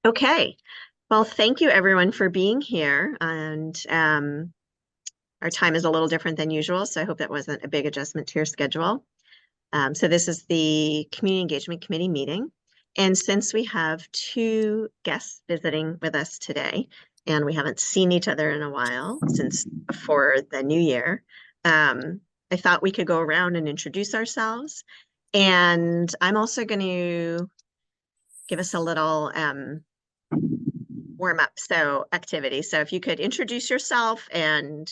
Okay. Well, thank you everyone for being here. And our time is a little different than usual, so I hope that wasn't a big adjustment to your schedule. So this is the Community Engagement Committee meeting. And since we have two guests visiting with us today, and we haven't seen each other in a while since before the new year, I thought we could go around and introduce ourselves. And I'm also going to give us a little warm up activity. So if you could introduce yourself and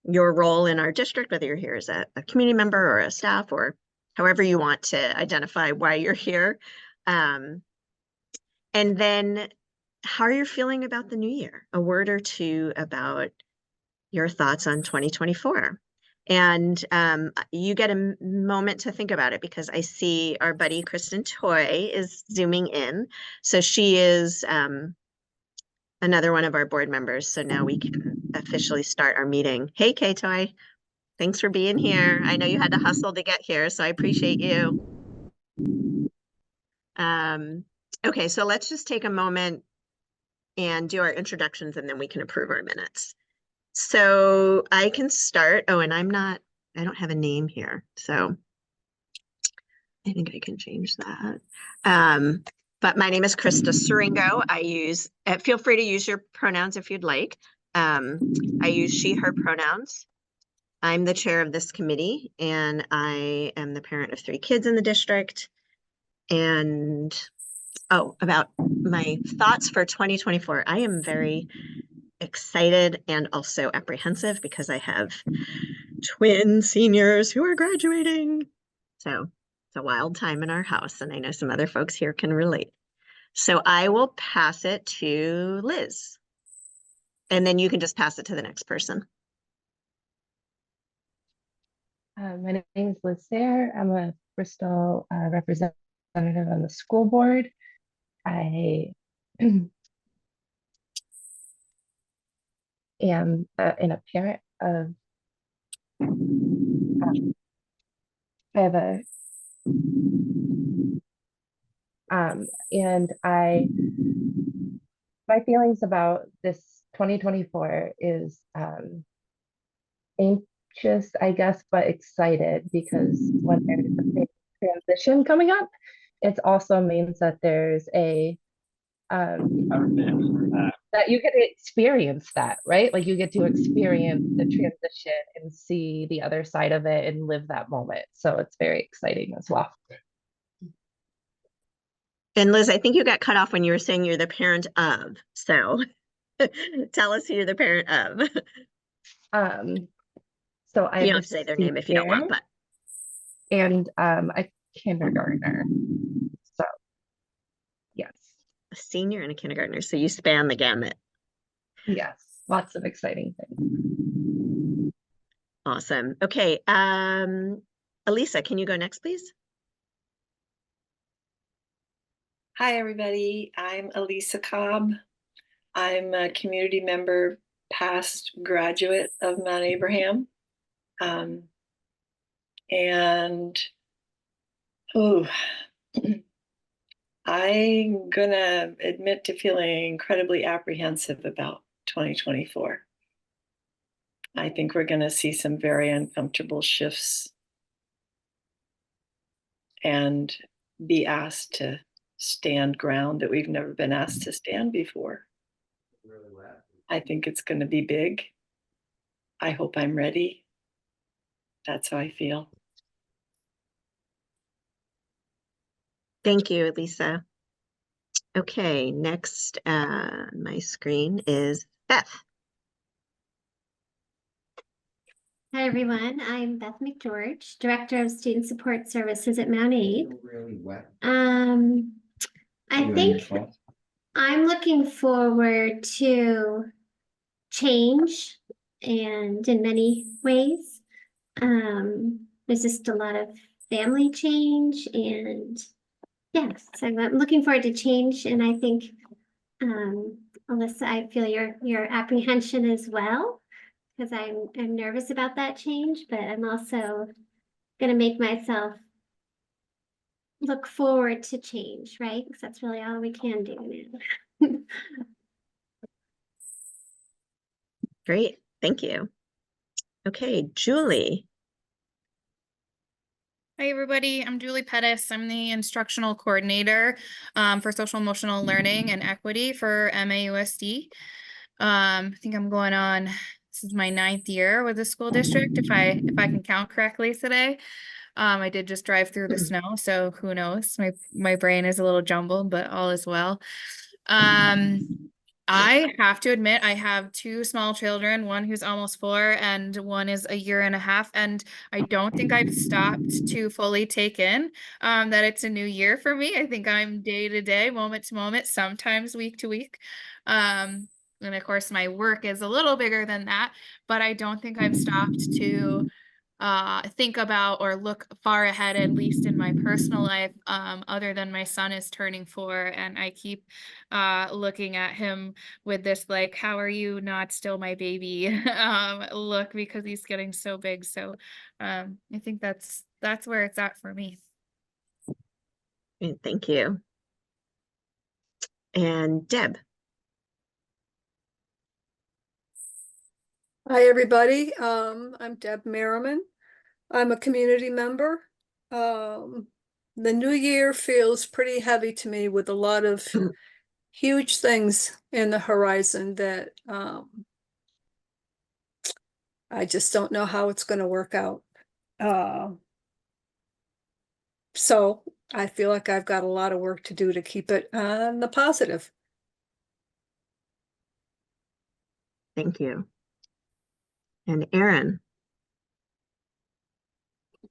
your role in our district, whether you're here as a community member or a staff or however you want to identify why you're here. And then how are you feeling about the new year? A word or two about your thoughts on 2024. And you get a moment to think about it because I see our buddy Kristen Toy is zooming in. So she is another one of our board members. So now we can officially start our meeting. Hey, K-Toy, thanks for being here. I know you had to hustle to get here, so I appreciate you. Okay, so let's just take a moment and do our introductions and then we can approve our minutes. So I can start. Oh, and I don't have a name here. So I think I can change that. But my name is Krista Siringo. Feel free to use your pronouns if you'd like. I use she, her pronouns. I'm the chair of this committee and I am the parent of 3 kids in the district. And about my thoughts for 2024, I am very excited and also apprehensive because I have twin seniors who are graduating. So it's a wild time in our house, and I know some other folks here can relate. So I will pass it to Liz, and then you can just pass it to the next person. My name is Liz Sayre. I'm a Bristol representative on the school board. I am a parent of, I have a, and my feelings about this 2024 is anxious, I guess, but excited because when there's a big transition coming up, it also means that there's a that you get to experience that, right? Like you get to experience the transition and see the other side of it and live that moment. So it's very exciting as well. And Liz, I think you got cut off when you were saying you're the parent of. So tell us who you're the parent of. So I You don't have to say their name if you don't want, but. And a kindergartner. So yes. A senior and a kindergartner. So you span the gamut. Yes, lots of exciting things. Awesome. Okay. Elisa, can you go next, please? Hi, everybody. I'm Elisa Cobb. I'm a community member, past graduate of Mount Abraham. I'm gonna admit to feeling incredibly apprehensive about 2024. I think we're gonna see some very uncomfortable shifts and be asked to stand ground that we've never been asked to stand before. I think it's gonna be big. I hope I'm ready. That's how I feel. Thank you, Lisa. Okay, next my screen is Beth. Hi, everyone. I'm Beth McGeorge, Director of Student Support Services at Mount Abe. Really wet. I think I'm looking forward to change, and in many ways. There's just a lot of family change, and yes, so I'm looking forward to change. And I think, Alyssa, I feel your apprehension as well, because I'm nervous about that change, but I'm also going to make myself look forward to change, right? Because that's really all we can do now. Great, thank you. Okay, Julie. Hi, everybody. I'm Julie Pettis. I'm the instructional coordinator for social emotional learning and equity for MAUSD. I think I'm going on, this is my 9th year with the school district, if I can count correctly today. I did just drive through the snow, so who knows? My brain is a little jumbled, but all is well. I have to admit, I have 2 small children, one who's almost 4 and one is a year and a half. And I don't think I've stopped to fully take in that it's a new year for me. I think I'm day to day, moment to moment, sometimes week to week. And of course, my work is a little bigger than that, but I don't think I've stopped to think about or look far ahead, at least in my personal life, other than my son is turning 4, and I keep looking at him with this like, how are you not still my baby look, because he's getting so big. So I think that's where it's at for me. Great, thank you. And Deb. Hi, everybody. I'm Deb Merriman. I'm a community member. The new year feels pretty heavy to me with a lot of huge things in the horizon that I just don't know how it's going to work out. So I feel like I've got a lot of work to do to keep it on the positive. Thank you. And Erin.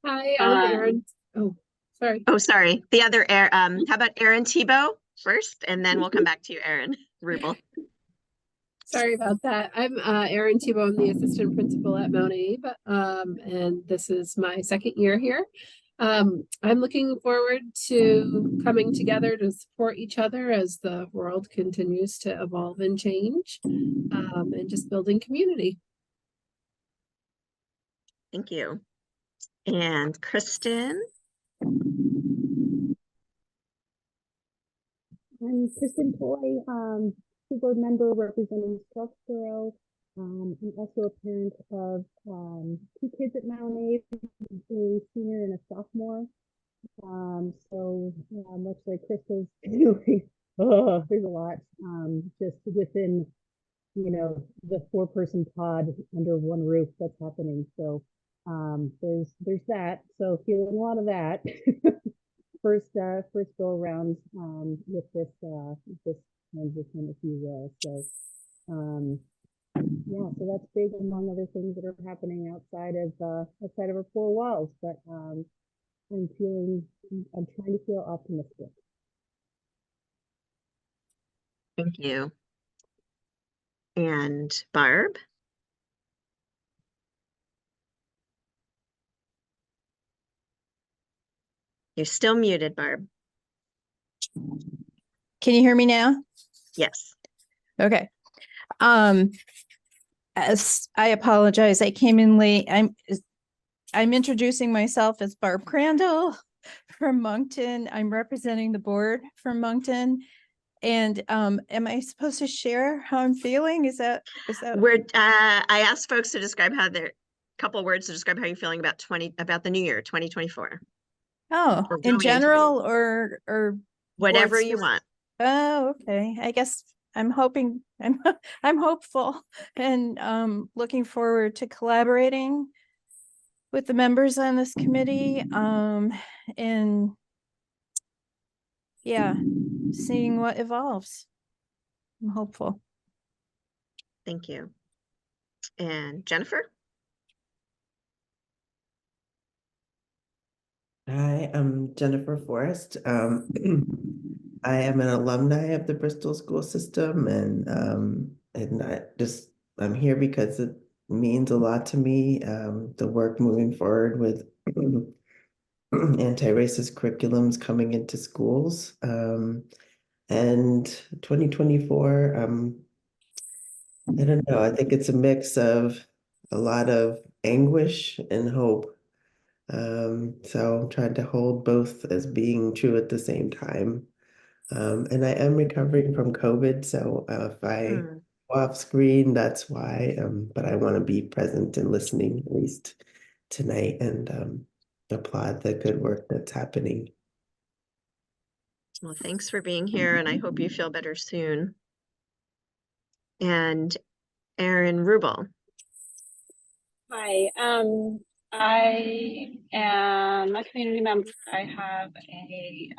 Hi, I'm Erin. Oh, sorry. Oh, sorry. The other how about Erin Tebow first, and then we'll come back to you, Erin Rubel. Sorry about that. I'm Erin Tebow. I'm the assistant principal at Mount Abe, and this is my 2nd year here. I'm looking forward to coming together to support each other as the world continues to evolve and change, and just building community. Thank you. And Kristen. I'm Kristen Toy, school board member representing Strasboro. I'm also a parent of 2 kids at Mount Abe, a senior and a sophomore. So much like Crystal's doing, there's a lot just within, the 4-person pod under one roof that's happening. So there's that. So feeling a lot of that. First go around with this transition, if you will. So yeah, so that's big among other things that are happening outside of our 4 walls. But I'm trying to feel optimistic. Thank you. And Barb. You're still muted, Barb. Can you hear me now? Yes. Okay. As I apologize, I came in late. I'm introducing myself as Barb Crandall from Moncton. I'm representing the board from Moncton. And am I supposed to share how I'm feeling? Is that I asked folks to describe how their couple words to describe how you're feeling about the new year, 2024. Oh, Or in going into the general or whatever board you want. Oh, okay. I guess I'm hoping I'm hopeful and looking forward to collaborating with the members on this committee and yeah, seeing what evolves. I'm hopeful. Thank you. And Jennifer? Hi, I'm Jennifer Forrest. I am an alumni of the Bristol school system, and I'm here because it means a lot to me. The work moving forward with anti-racist curriculums coming into schools, and 2024. I don't know. I think it's a mix of a lot of anguish and hope. So I'm trying to hold both as being true at the same time. And I am recovering from COVID, so if I Hmm, go off screen, that's why. But I want to be present and listening at least tonight and applaud the good work that's happening. Well, thanks for being here, and I hope you feel better soon. And Erin Rubel. Hi, I am a community member. I have a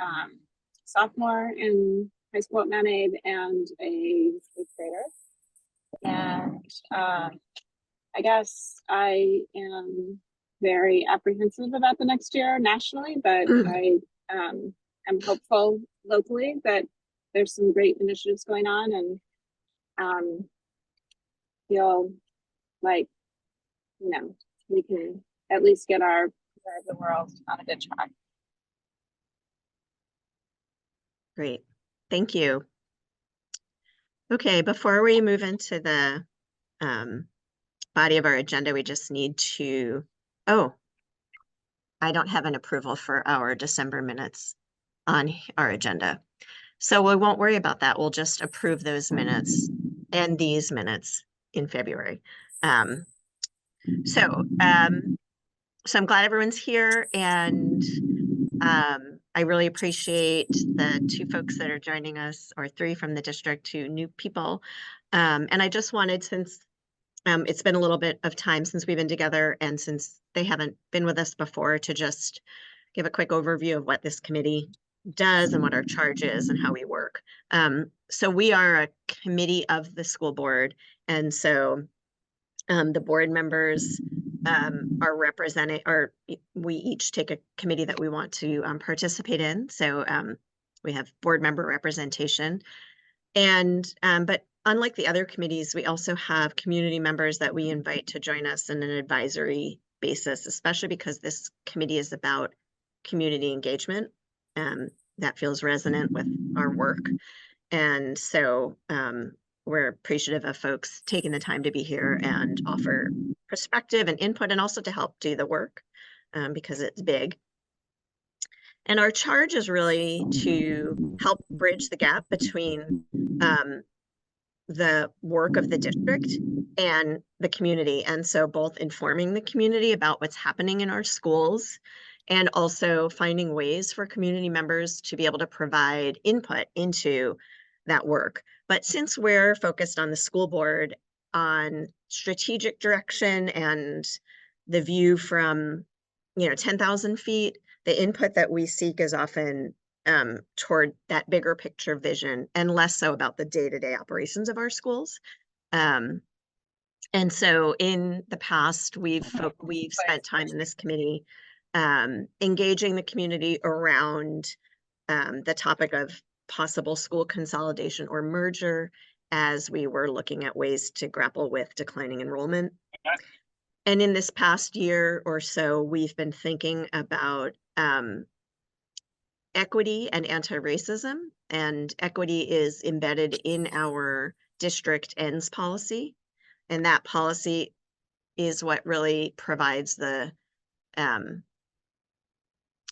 sophomore in high school at Mount Abe and a eighth grader. And I guess I am very apprehensive about the next year nationally, but I am hopeful locally that there's some great initiatives going on, and feel like, you know, we can at least get our part of the world on a good track. Great, thank you. Okay, before we move into the body of our agenda, we just need to, oh, I don't have an approval for our December minutes on our agenda. So we won't worry about that. We'll just approve those minutes and these minutes in February. So I'm glad everyone's here, and I really appreciate the 2 folks that are joining us, or 3 from the district, 2 new people. And I just wanted, since it's been a little bit of time since we've been together, and since they haven't been with us before, to just give a quick overview of what this committee does and what our charge is and how we work. So we are a committee of the school board, and so the board members are representing, or we each take a committee that we want to participate in. So we have board member representation, and but unlike the other committees, we also have community members that we invite to join us in an advisory basis, especially because this committee is about community engagement. That feels resonant with our work. And so we're appreciative of folks taking the time to be here and offer perspective and input, and also to help do the work because it's big. And our charge is really to help bridge the gap between the work of the district and the community. And so both informing the community about what's happening in our schools, and also finding ways for community members to be able to provide input into that work. But since we're focused on the school board, on strategic direction and the view from, 10,000 feet, the input that we seek is often toward that bigger picture vision, and less so about the day-to-day operations of our schools. And so in the past, we've spent time in this committee engaging the community around the topic of possible school consolidation or merger, as we were looking at ways to grapple with declining enrollment. And in this past year or so, we've been thinking about equity and anti-racism, and equity is embedded in our district ends policy. And that policy is what really provides the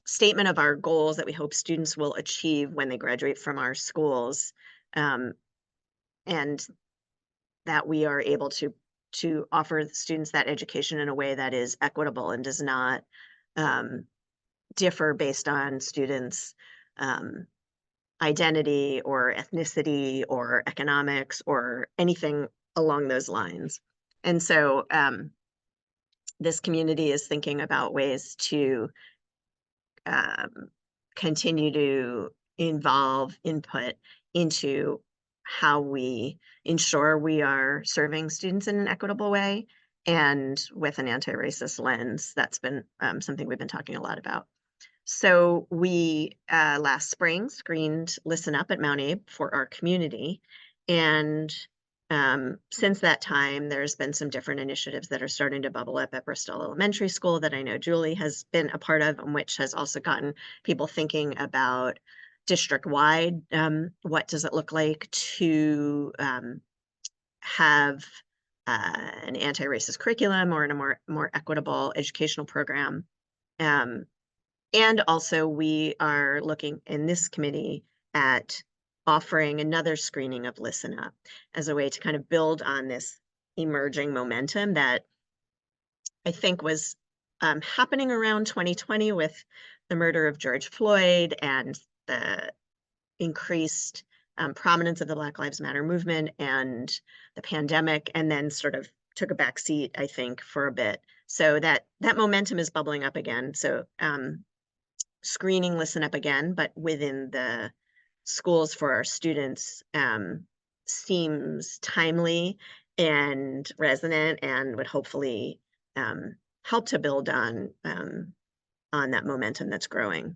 statement of our goals that we hope students will achieve when they graduate from our schools, and that we are able to offer students that education in a way that is equitable and does not differ based on students' identity or ethnicity or economics or anything along those lines. And so this community is thinking about ways to continue to involve input into how we ensure we are serving students in an equitable way and with an anti-racist lens. That's been something we've been talking a lot about. So we last spring screened Listen Up at Mount Abe for our community. And since that time, there's been some different initiatives that are starting to bubble up at Bristol Elementary School that I know Julie has been a part of, and which has also gotten people thinking about district-wide, what does it look like to have an anti-racist curriculum or in a more equitable educational program. And also we are looking in this committee at offering another screening of Listen Up as a way to kind of build on this emerging momentum that I think was happening around 2020 with the murder of George Floyd and the increased prominence of the Black Lives Matter movement and the pandemic, and then sort of took a back seat, I think, for a bit. So that momentum is bubbling up again. So screening Listen Up again, but within the schools for our students seems timely and resonant, and would hopefully help to build on that momentum that's growing.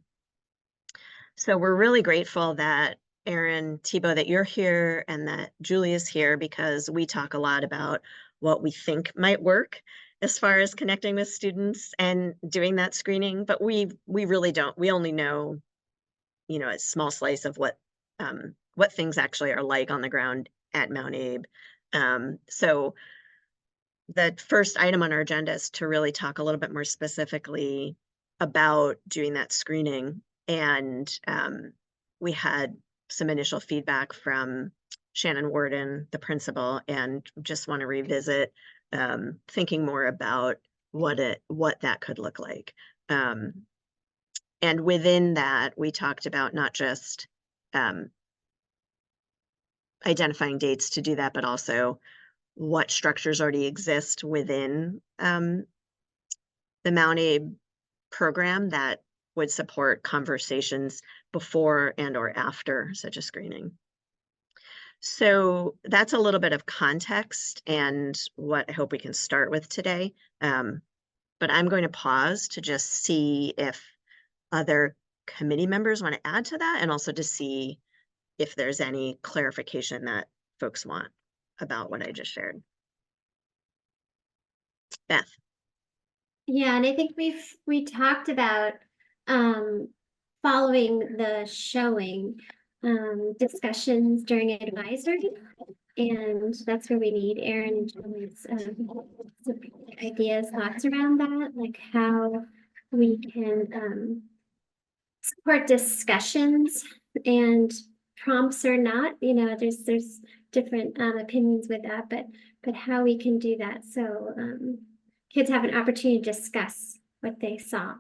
So we're really grateful that Erin, Thibault, that you're here and that Julie is here, because we talk a lot about what we think might work as far as connecting with students and doing that screening, but we really don't. We only know, you know, a small slice of what things actually are like on the ground at Mount Abe. So the first item on our agenda is to really talk a little bit more specifically about doing that screening. And we had some initial feedback from Shannon Warden, the principal, and just want to revisit thinking more about what that could look like. And within that, we talked about not just identifying dates to do that, but also what structures already exist within the Mount Abe program that would support conversations before and or after such a screening. So that's a little bit of context and what I hope we can start with today. But I'm going to pause to just see if other committee members want to add to that, and also to see if there's any clarification that folks want about what I just shared. Beth. Yeah, and I think we talked about following the showing discussions during advisory, and that's where we need Erin and Julie's ideas, thoughts around that, like how we can support discussions and prompts or not. You know, there's different opinions with that, but how we can do that so kids have an opportunity to discuss what they saw.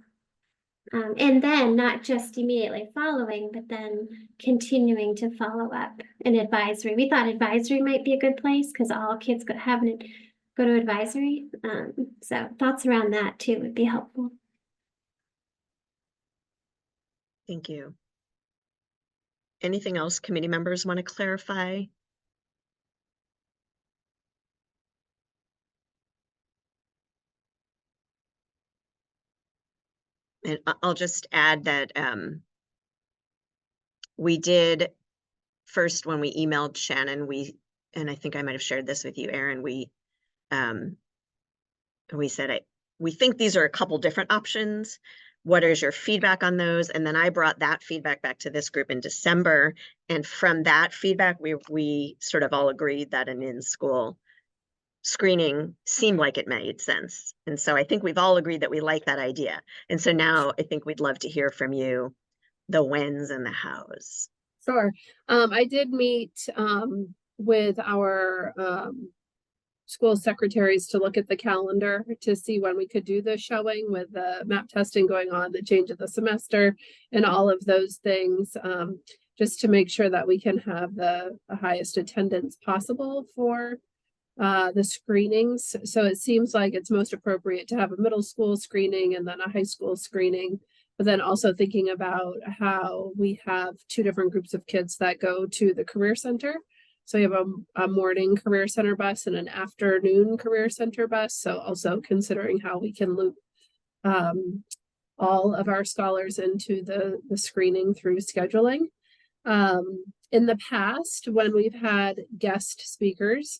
And then not just immediately following, but then continuing to follow up in advisory. We thought advisory might be a good place because all kids go to advisory. So thoughts around that too would be helpful. Thank you. Anything else committee members want to clarify? And I'll just add that we did first, when we emailed Shannon, and I think I might have shared this with you, Erin, we said, we think these are a couple different options. What is your feedback on those? And then I brought that feedback back to this group in December. And from that feedback, we sort of all agreed that an in-school screening seemed like it made sense. And so I think we've all agreed that we like that idea. And so now I think we'd love to hear from you the whens and the hows. Sure. I did meet with our school secretaries to look at the calendar to see when we could do the showing, with the map testing going on, the change of the semester, and all of those things, just to make sure that we can have the highest attendance possible for the screenings. So it seems like it's most appropriate to have a middle school screening and then a high school screening, but then also thinking about how we have two different groups of kids that go to the Career Center. So we have a morning Career Center bus and an afternoon Career Center bus. So also considering how we can loop all of our scholars into the screening through scheduling. In the past, when we've had guest speakers,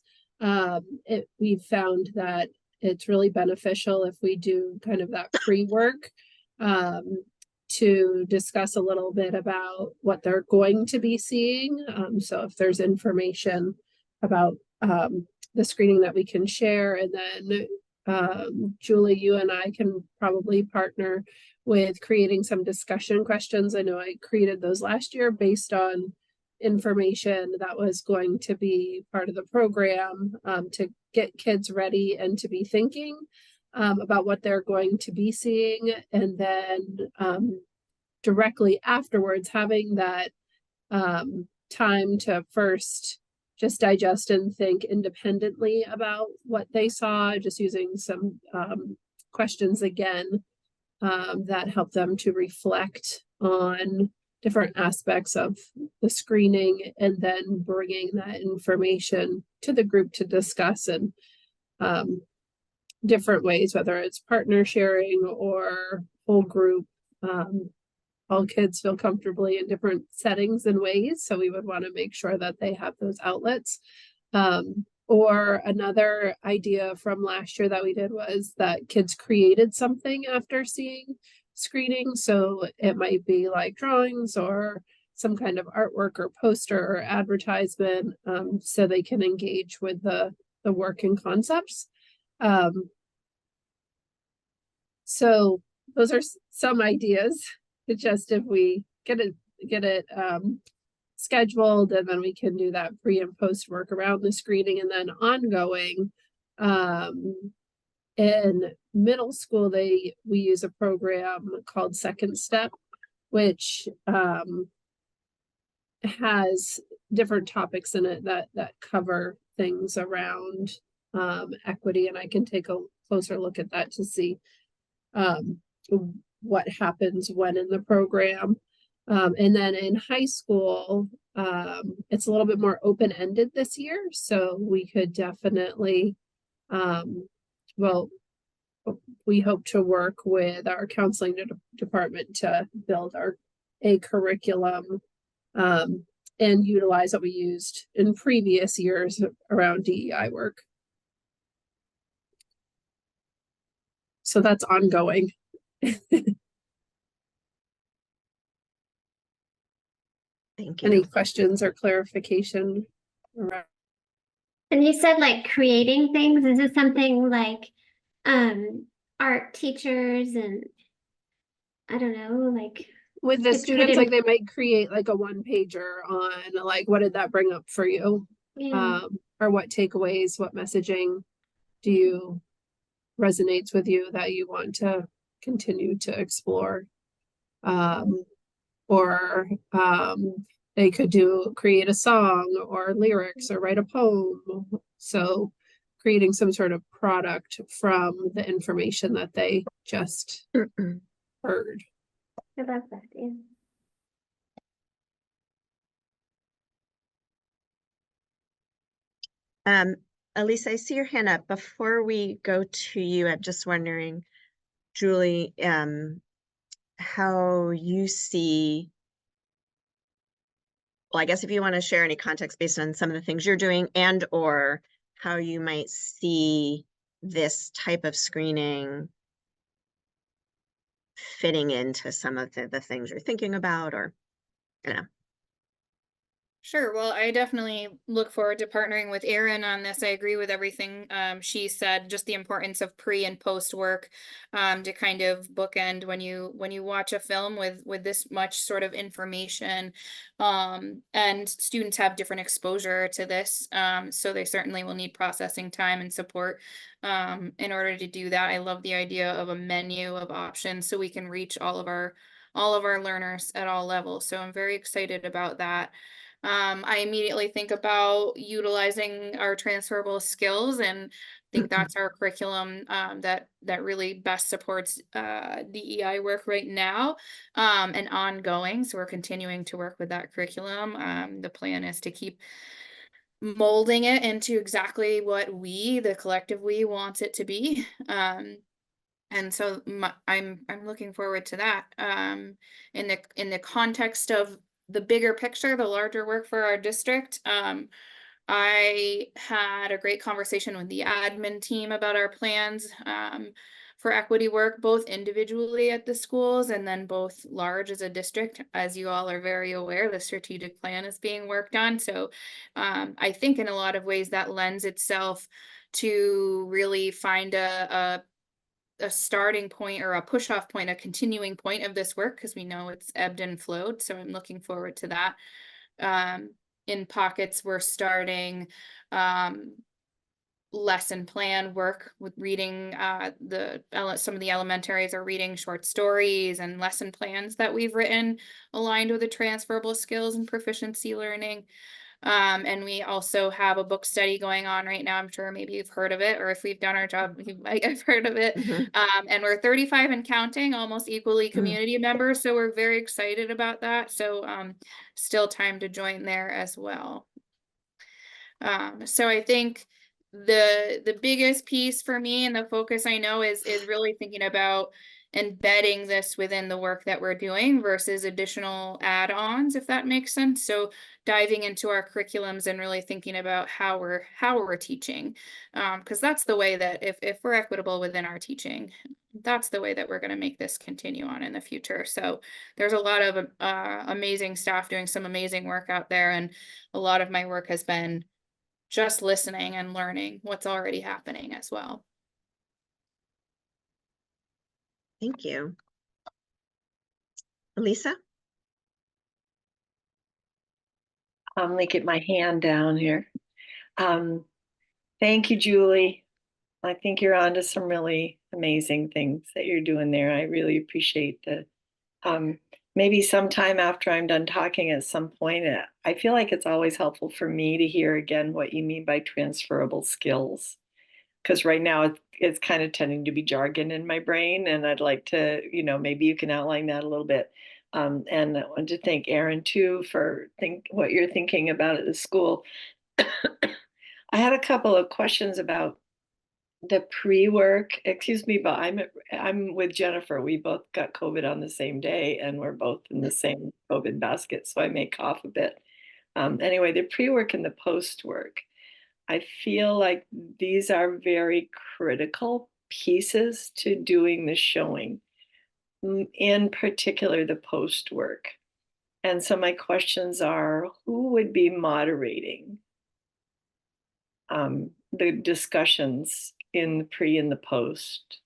we've found that it's really beneficial if we do kind of that pre-work to discuss a little bit about what they're going to be seeing. So if there's information about the screening that we can share, and then Julie, you and I can probably partner with creating some discussion questions. I know I created those last year based on information that was going to be part of the program, to get kids ready and to be thinking about what they're going to be seeing. And then directly afterwards, having that time to first just digest and think independently about what they saw, just using some questions again that help them to reflect on different aspects of the screening, and then bringing that information to the group to discuss in different ways, whether it's partner sharing or whole group. All kids feel comfortably in different settings and ways, so we would want to make sure that they have those outlets. Or another idea from last year that we did was that kids created something after seeing screening. So it might be like drawings or some kind of artwork or poster or advertisement, so they can engage with the work and concepts. So those are some ideas. It's just if we get it scheduled, and then we can do that pre and post work around the screening. And then ongoing, in middle school, we use a program called Second Step, which has different topics in it that cover things around equity. And I can take a closer look at that to see what happens when in the program. And then in high school, it's a little bit more open-ended this year. So we could definitely, well, we hope to work with our counseling department to build a curriculum and utilize what we used in previous years around DEI work. So that's ongoing. Thank you. Any questions or clarification around? And you said like creating things. Is it something like art teachers and I don't know, like with the it's students, created- like they might create like a one pager on like, what did that bring up for you? Yeah. Or what takeaways, what messaging do you resonates with you that you want to continue to explore? Or they could create a song or lyrics or write a poem. So creating some sort of product from the information that they just heard. I love that, yeah. Elise, I see your hand up. Before we go to you, I'm just wondering, Julie, how you see, well, I guess if you want to share any context based on some of the things you're doing, and or how you might see this type of screening fitting into some of the things you're thinking about, or, you know. Sure. Well, I definitely look forward to partnering with Erin on this. I agree with everything she said, just the importance of pre and post work to kind of bookend when you watch a film with this much sort of information. And students have different exposure to this. So they certainly will need processing time and support in order to do that. I love the idea of a menu of options so we can reach all of our learners at all levels. So I'm very excited about that. I immediately think about utilizing our transferable skills, and think that's our curriculum that really best supports DEI work right now and ongoing. So we're continuing to work with that curriculum. The plan is to keep molding it into exactly what the collective we wants it to be. And so I'm looking forward to that in the context of the bigger picture, the larger work for our district. I had a great conversation with the admin team about our plans for equity work, both individually at the schools and then both large as a district. As you all are very aware, the strategic plan is being worked on. So I think in a lot of ways that lends itself to really find a starting point or a push off point, a continuing point of this work, because we know it's ebbed and flowed. So I'm looking forward to that. In pockets, we're starting lesson plan work with reading some of the elementaries are reading short stories and lesson plans that we've written aligned with the transferable skills and proficiency learning. And we also have a book study going on right now. I'm sure maybe you've heard of it, or if we've done our job, you might have heard of it. And we're 35 and counting, almost equally community members. So we're very excited about that. So still time to join there as well. So I think the biggest piece for me and the focus I know is really thinking about embedding this within the work that we're doing versus additional add-ons, if that makes sense. So diving into our curriculums and really thinking about how we're teaching, because that's the way that if we're equitable within our teaching, that's the way that we're going to make this continue on in the future. So there's a lot of amazing staff doing some amazing work out there, and a lot of my work has been just listening and learning what's already happening as well. Thank you. Elisa? Let me get my hand down here. Thank you, Julie. I think you're onto some really amazing things that you're doing there. I really appreciate the, maybe sometime after I'm done talking at some point, I feel like it's always helpful for me to hear again what you mean by transferable skills. Because right now it's kind of tending to be jargon in my brain, and I'd like to, maybe you can outline that a little bit. And I want to thank Erin too for what you're thinking about at the school. I had a couple of questions about the pre-work. Excuse me, but I'm with Jennifer. We both got COVID on the same day, and we're both in the same COVID basket, so I may cough a bit. Anyway, the pre-work and the post-work. I feel like these are very critical pieces to doing the showing, in particular the post work. And so my questions are, who would be moderating the discussions in the pre and the post?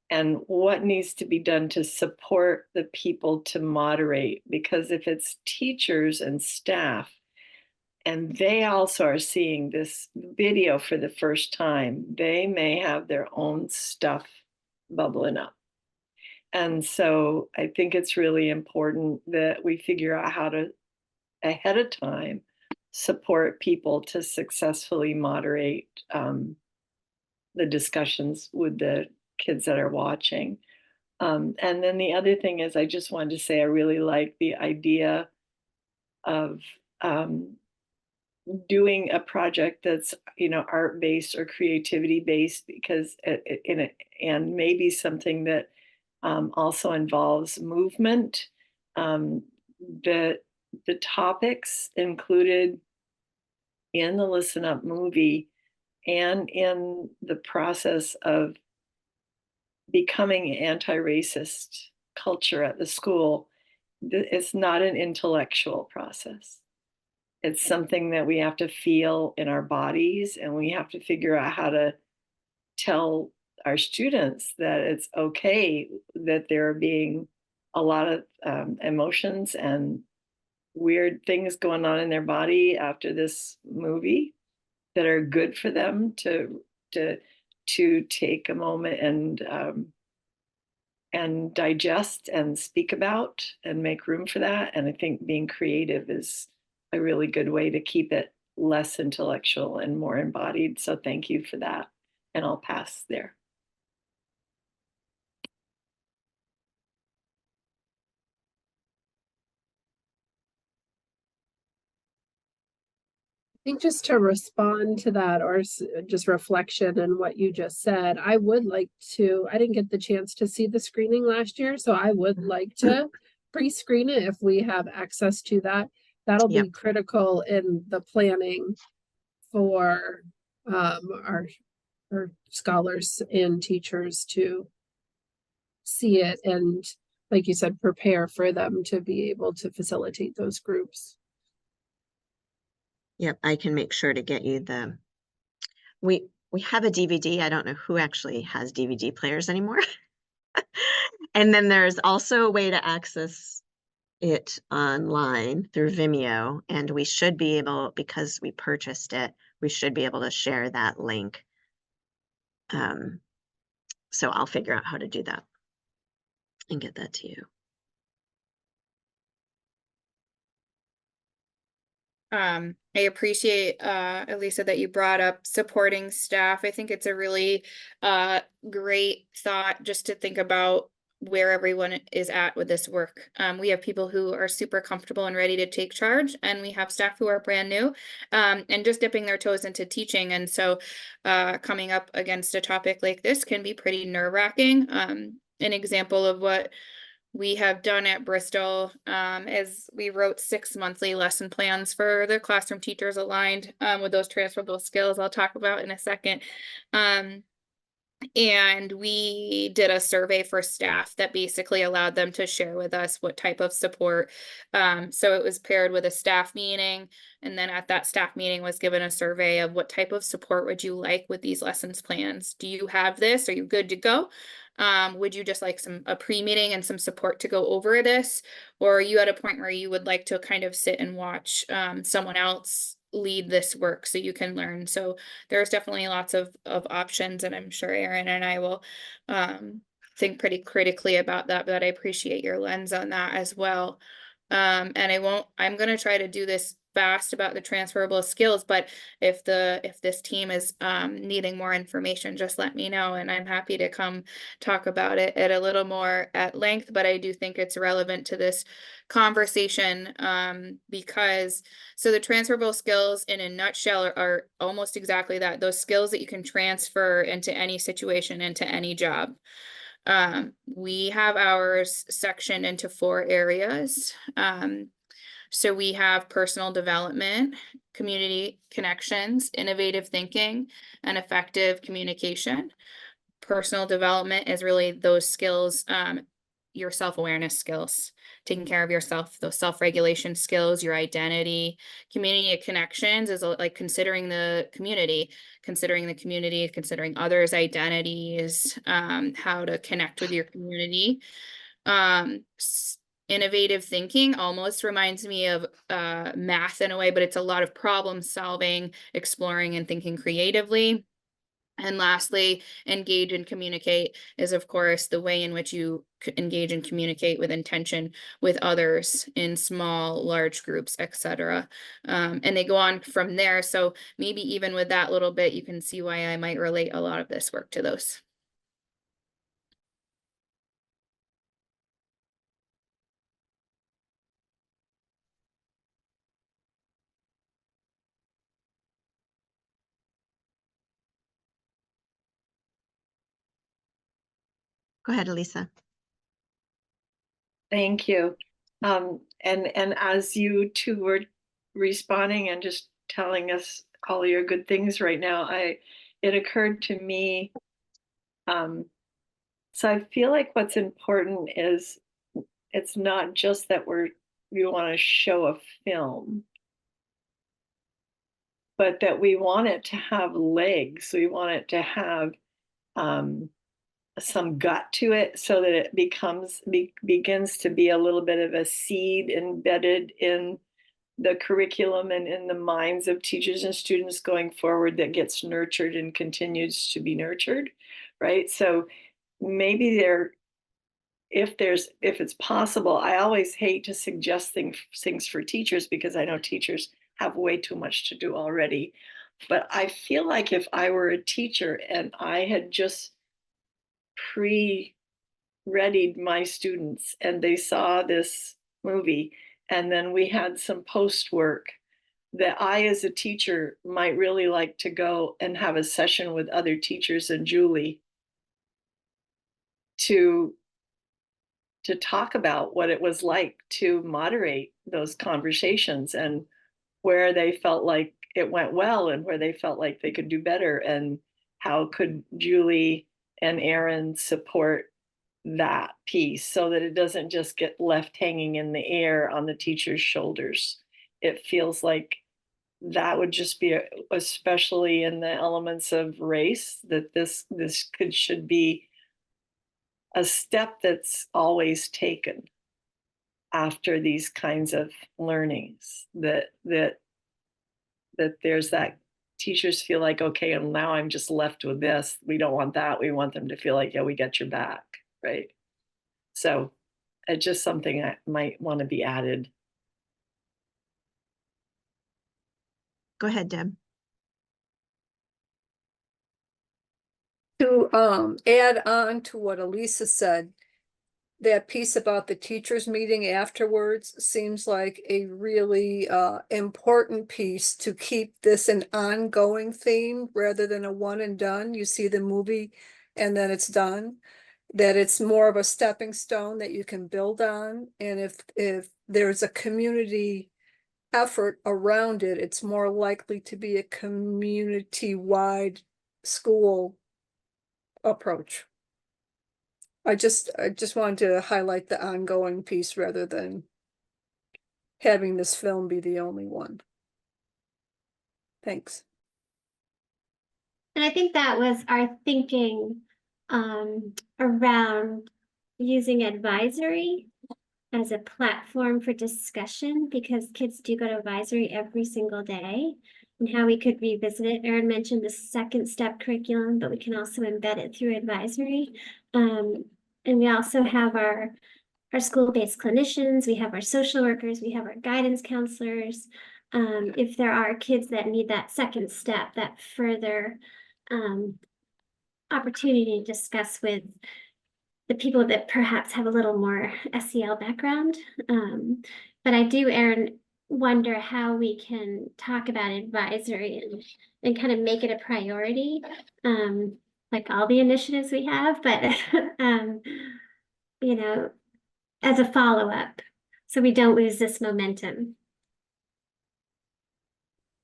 And what needs to be done to support the people to moderate? Because if it's teachers and staff, and they also are seeing this video for the first time, they may have their own stuff bubbling up. And so I think it's really important that we figure out how to, ahead of time, support people to successfully moderate the discussions with the kids that are watching. And then the other thing is, I just wanted to say I really like the idea of doing a project that's art-based or creativity-based, because and maybe something that also involves movement. The topics included in the Listen Up movie and in the process of becoming anti-racist culture at the school, it's not an intellectual process. It's something that we have to feel in our bodies, and we have to figure out how to tell our students that it's okay that there are being a lot of emotions and weird things going on in their body after this movie that are good for them to take a moment and digest and speak about and make room for that. And I think being creative is a really good way to keep it less intellectual and more embodied. So thank you for that. And I'll pass there. I think just to respond to that, or just reflection on what you just said, I would like to, I didn't get the chance to see the screening last year, so I would like to pre-screen it if we have access to that. That'll be critical in the planning for our scholars and teachers to see it and, like you said, prepare for them to be able to facilitate those groups. Yep, I can make sure to get you we have a DVD. I don't know who actually has DVD players anymore. And then there's also a way to access it online through Vimeo, and we should be able, because we purchased it, we should be able to share that link. So I'll figure out how to do that and get that to you. I appreciate, Elisa, that you brought up supporting staff. I think it's a really great thought just to think about where everyone is at with this work. We have people who are super comfortable and ready to take charge, and we have staff who are brand new and just dipping their toes into teaching. And so coming up against a topic like this can be pretty nerve-wracking. An example of what we have done at Bristol is we wrote 6 monthly lesson plans for the classroom teachers aligned with those transferable skills I'll talk about in a second. And we did a survey for staff that basically allowed them to share with us what type of support. So it was paired with a staff meeting. And then at that staff meeting was given a survey of what type of support would you like with these lessons plans? Do you have this? Are you good to go? Would you just like a pre-meeting and some support to go over this? Or are you at a point where you would like to kind of sit and watch someone else lead this work so you can learn? So there's definitely lots of options, and I'm sure Erin and I will think pretty critically about that, but I appreciate your lens on that as well. And I'm going to try to do this fast about the transferable skills, but if this team is needing more information, just let me know, and I'm happy to come talk about it at a little more at length. But I do think it's relevant to this conversation because so the transferable skills in a nutshell are almost exactly that, those skills that you can transfer into any situation, into any job. We have ours sectioned into 4 areas. So we have personal development, community connections, innovative thinking, and effective communication. Personal development is really those skills, your self-awareness skills, taking care of yourself, those self-regulation skills, your identity. Community connections is like considering the community, considering others' identities, how to connect with your community. Innovative thinking almost reminds me of math in a way, but it's a lot of problem solving, exploring, and thinking creatively. And lastly, engage and communicate is, of course, the way in which you engage and communicate with intention with others in small, large groups, etc. And they go on from there. So maybe even with that little bit, you can see why I might relate a lot of this work to those. Go ahead, Elisa. Thank you. And as you two were responding and just telling us all your good things right now, it occurred to me. So I feel like what's important is it's not just that we want to show a film, but that we want it to have legs. We want it to have some gut to it, so that it begins to be a little bit of a seed embedded in the curriculum and in the minds of teachers and students going forward, that gets nurtured and continues to be nurtured, right? So maybe if it's possible, I always hate to suggest things for teachers, because I know teachers have way too much to do already. But I feel like if I were a teacher and I had just pre-readied my students and they saw this movie, and then we had some post work, that I as a teacher might really like to go and have a session with other teachers and Julie to talk about what it was like to moderate those conversations, and where they felt like it went well and where they felt like they could do better, and how could Julie and Erin support that piece so that it doesn't just get left hanging in the air on the teacher's shoulders. It feels like that would just be, especially in the elements of race, that this should be a step that's always taken after these kinds of learnings, that there's that teachers feel like, okay, and now I'm just left with this. We don't want that. We want them to feel like, yeah, we got your back, right? So it's just something that might want to be added. Go ahead, Deb. To add on to what Elisa said, that piece about the teachers meeting afterwards seems like a really important piece to keep this an ongoing theme rather than a one and done. You see the movie and then it's done. That it's more of a stepping stone that you can build on. And if there's a community effort around it, it's more likely to be a community-wide school approach. I just wanted to highlight the ongoing piece rather than having this film be the only one. Thanks. And I think that was our thinking around using advisory as a platform for discussion, because kids do go to advisory every single day, and how we could revisit it. Erin mentioned the second step curriculum, but we can also embed it through advisory. And we also have our school-based clinicians, we have our social workers, we have our guidance counselors. If there are kids that need that second step, that further opportunity to discuss with the people that perhaps have a little more SEL background. But I do, Erin, wonder how we can talk about advisory and kind of make it a priority, like all the initiatives we have, but you know, as a follow-up, so we don't lose this momentum.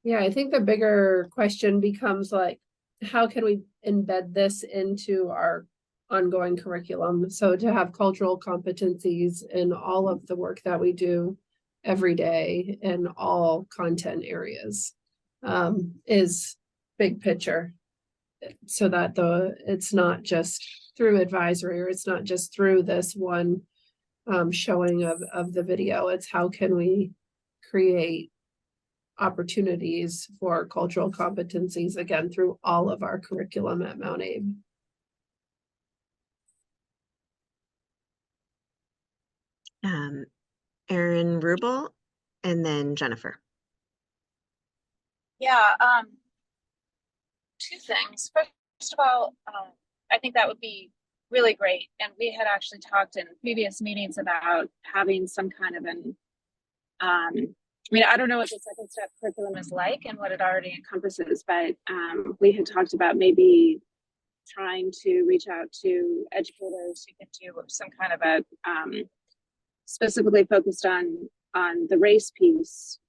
Yeah, I think the bigger question becomes like, how can we embed this into our ongoing curriculum? So to have cultural competencies in all of the work that we do every day in all content areas is big picture, so that it's not just through advisory, or it's not just through this one showing of the video. It's how can we create opportunities for cultural competencies again through all of our curriculum at Mount Abe. Erin Rubel, and then Jennifer. Yeah, two things. First of all, I think that would be really great. And we had actually talked in previous meetings about having some kind of an, I mean, I don't know what the second step curriculum is like and what it already encompasses, but we had talked about maybe trying to reach out to educators who could do some kind of a specifically focused on the race piece,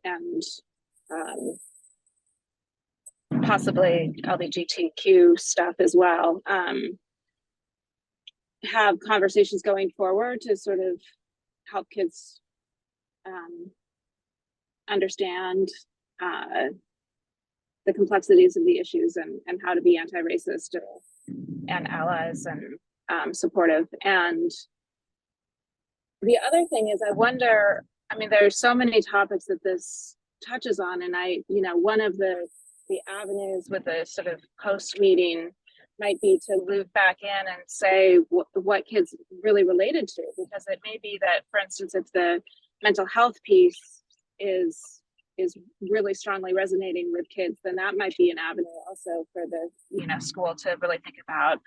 and possibly LGBTQ stuff as well. Have conversations going forward to sort of help kids understand the complexities of the issues and how to be anti-racist and allies and supportive. And the other thing is, I wonder, I mean, there's so many topics that this touches on, and one of the avenues with the sort of post meeting might be to loop back in and say what kids really related to, because it may be that, for instance, if the mental health piece is really strongly resonating with kids, then that might be an avenue also for the school to really think about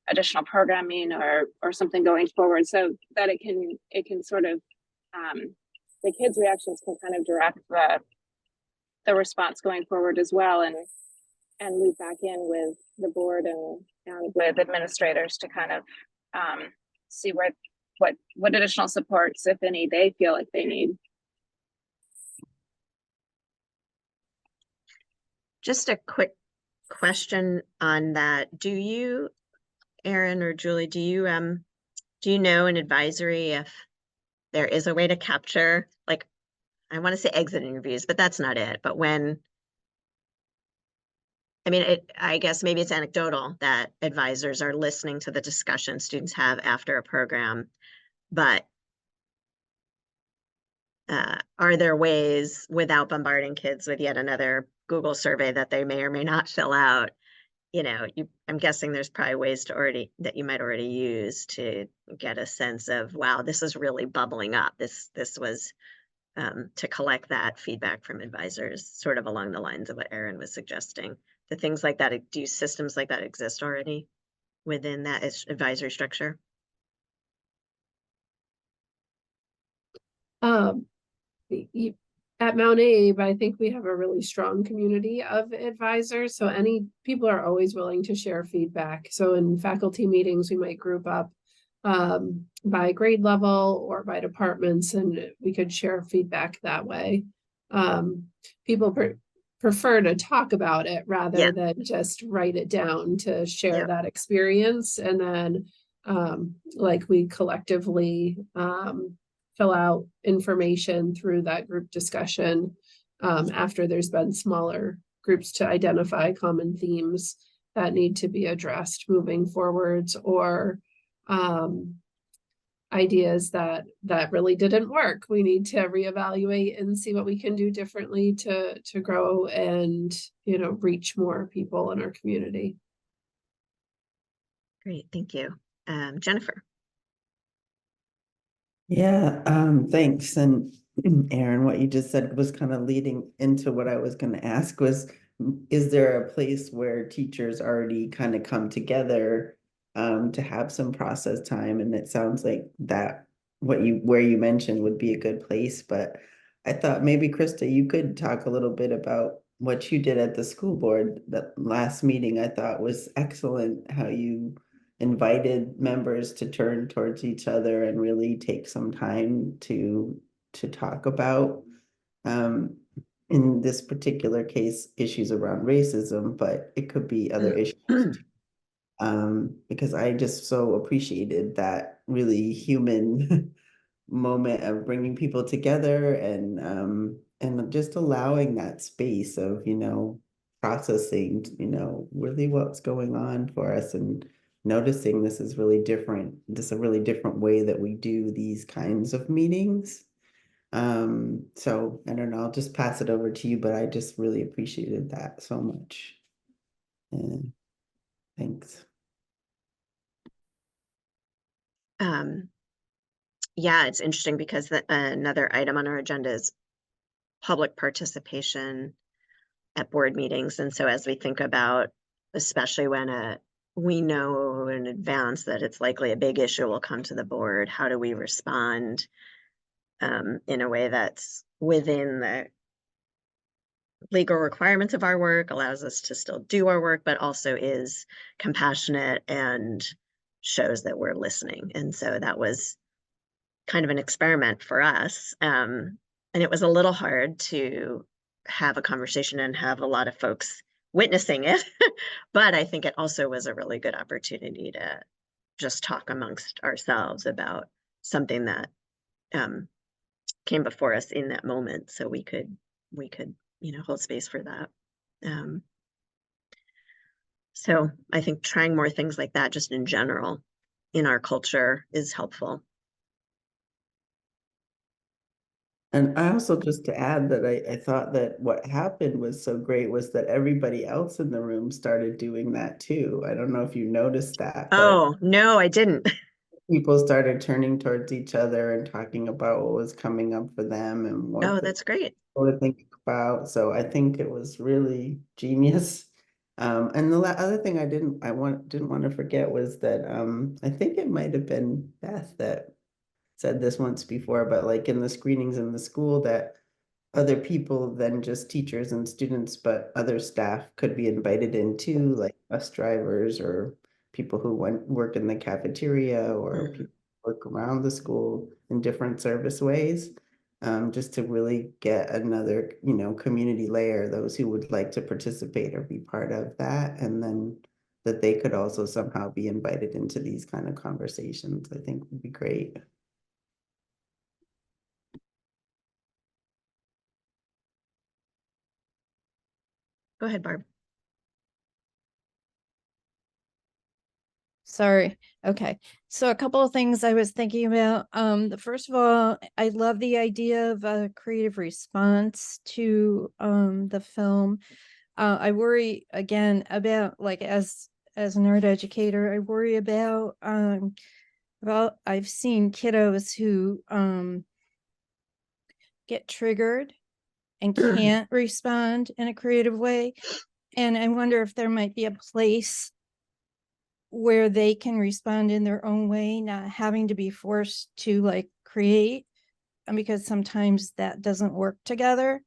additional programming or something going forward, so that it can sort of the kids' reactions can kind of direct the response going forward as well, and loop back in with the board and with administrators to kind of see what additional supports, if any, they feel like they need. Just a quick question on that. Erin or Julie, do you know an advisory if there is a way to capture, like, I want to say exit interviews, but that's not it. But when, I mean, I guess maybe it's anecdotal that advisors are listening to the discussion students have after a program, but are there ways without bombarding kids with yet another Google survey that they may or may not fill out? You know, I'm guessing there's probably ways that you might already use to get a sense of, wow, this is really bubbling up. This was to collect that feedback from advisors, sort of along the lines of what Erin was suggesting. The things like that, do systems like that exist already within that advisory structure? At Mount Abe, I think we have a really strong community of advisors. So people are always willing to share feedback. So in faculty meetings, we might group up by grade level or by departments, and we could share feedback that way. People prefer to talk about it rather than just write it down to share that experience. And then like we collectively fill out information through that group discussion after there's been smaller groups to identify common themes that need to be addressed moving forwards, or ideas that really didn't work. We need to reevaluate and see what we can do differently to grow and, reach more people in our community. Great, thank you. Jennifer. Yeah, thanks. And Erin, what you just said was kind of leading into what I was going to ask was, is there a place where teachers already kind of come together to have some process time? And it sounds like that where you mentioned would be a good place, but I thought maybe Krista, you could talk a little bit about what you did at the school board. That last meeting I thought was excellent, how you invited members to turn towards each other and really take some time to talk about in this particular case issues around racism, but it could be other issues because I just so appreciated that really human moment of bringing people together and just allowing that space of processing really what's going on for us and noticing this is a really different way that we do these kinds of meetings. So I don't know, I'll just pass it over to you, but I just really appreciated that so much. And thanks. Yeah, it's interesting because another item on our agenda is public participation at board meetings. And so as we think about, especially when we know in advance that it's likely a big issue will come to the board, how do we respond in a way that's within the legal requirements of our work, allows us to still do our work, but also is compassionate and shows that we're listening. And so that was kind of an experiment for us. And it was a little hard to have a conversation and have a lot of folks witnessing it. But I think it also was a really good opportunity to just talk amongst ourselves about something that came before us in that moment. So we could, hold space for that. So I think trying more things like that just in general in our culture is helpful. And I also, just to add that I thought that what happened was so great was that everybody else in the room started doing that too. I don't know if you noticed that. Oh, no, I didn't. People started turning towards each other and talking about what was coming up for them and what that's great. to think about. So I think it was really genius. And the other thing I didn't want to forget was that I think it might have been Beth that said this once before, but like in the screenings in the school, that other people than just teachers and students, but other staff could be invited in too, like bus drivers or people who work in the cafeteria or people who work around the school in different service ways, just to really get another, community layer, those who would like to participate or be part of that. And then that they could also somehow be invited into these kind of conversations, I think would be great. Go ahead, Barb. Sorry. Okay. So a couple of things I was thinking about. The first of all, I love the idea of a creative response to the film. I worry again about, like, as an art educator, I worry about I've seen kiddos who get triggered and can't respond in a creative way. And I wonder if there might be a place where they can respond in their own way, not having to be forced to like create, and because sometimes that doesn't work together.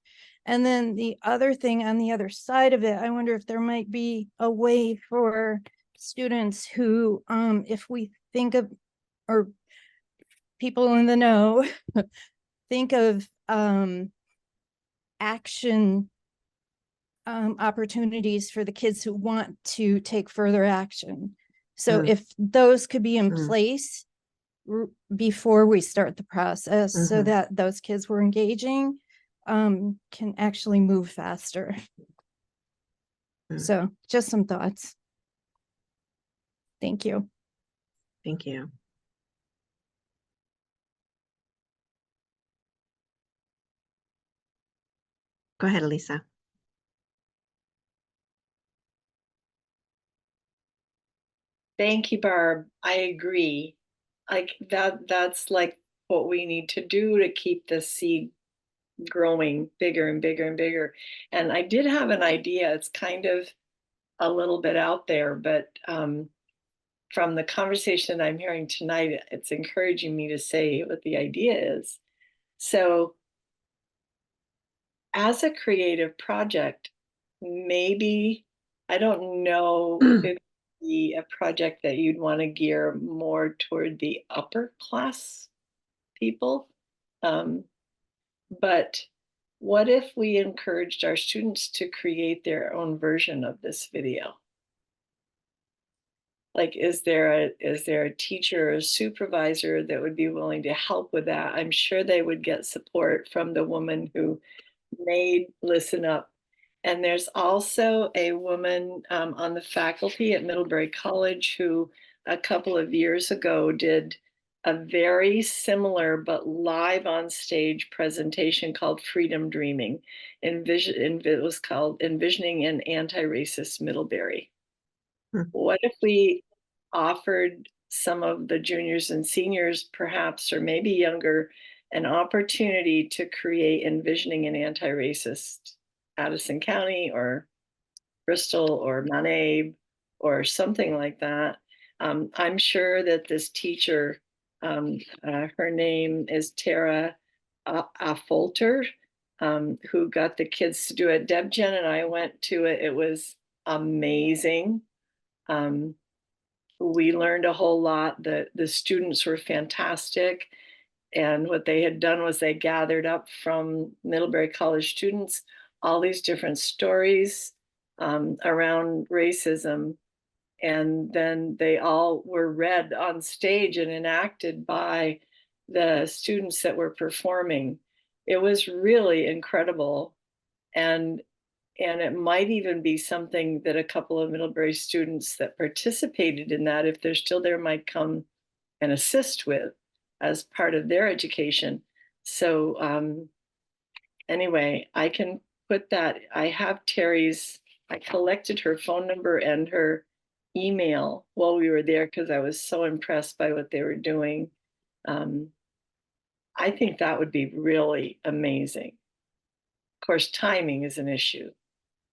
And then the other thing on the other side of it, I wonder if there might be a way for students who, if we think of, or people in the know, think of action opportunities for the kids who want to take further action. So if those could be in place before we start the process, so that those kids were engaging, can actually move faster. So just some thoughts. Thank you. Thank you. Go ahead, Elisa. Thank you, Barb. I agree. Like that's like what we need to do to keep the seed growing bigger and bigger and bigger. And I did have an idea. It's kind of a little bit out there, but from the conversation I'm hearing tonight, it's encouraging me to say what the idea is. So as a creative project, maybe, I don't know if it'd be a project that you'd want to gear more toward the upper class people. But what if we encouraged our students to create their own version of this video? Like, is there a teacher or a supervisor that would be willing to help with that? I'm sure they would get support from the woman who made Listen Up. And there's also a woman on the faculty at Middlebury College who a couple of years ago did a very similar but live on stage presentation called Freedom Dreaming. It was called Envisioning an Anti-Racist Middlebury. What if we offered some of the juniors and seniors, perhaps, or maybe younger, an opportunity to create Envisioning an Anti-Racist Addison County or Bristol or Mount Abe or something like that? I'm sure that this teacher, her name is Tara Affolter, who got the kids to do it. Deb, Jen, and I went to it. It was amazing. We learned a whole lot. The students were fantastic. And what they had done was they gathered up from Middlebury College students all these different stories around racism. And then they all were read on stage and enacted by the students that were performing. It was really incredible. And it might even be something that a couple of Middlebury students that participated in that, if they're still there, might come and assist with as part of their education. So anyway, I can put that. I have Terry's, I collected her phone number and her email while we were there because I was so impressed by what they were doing. I think that would be really amazing. Of course, timing is an issue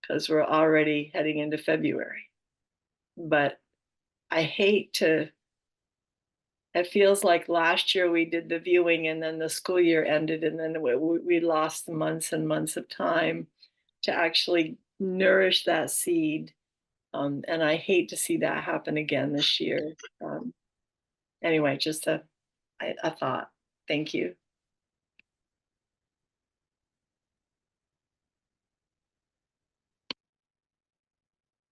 because we're already heading into February. But I hate to, it feels like last year we did the viewing and then the school year ended and then we lost months and months of time to actually nourish that seed. And I hate to see that happen again this year. Anyway, just a thought. Thank you.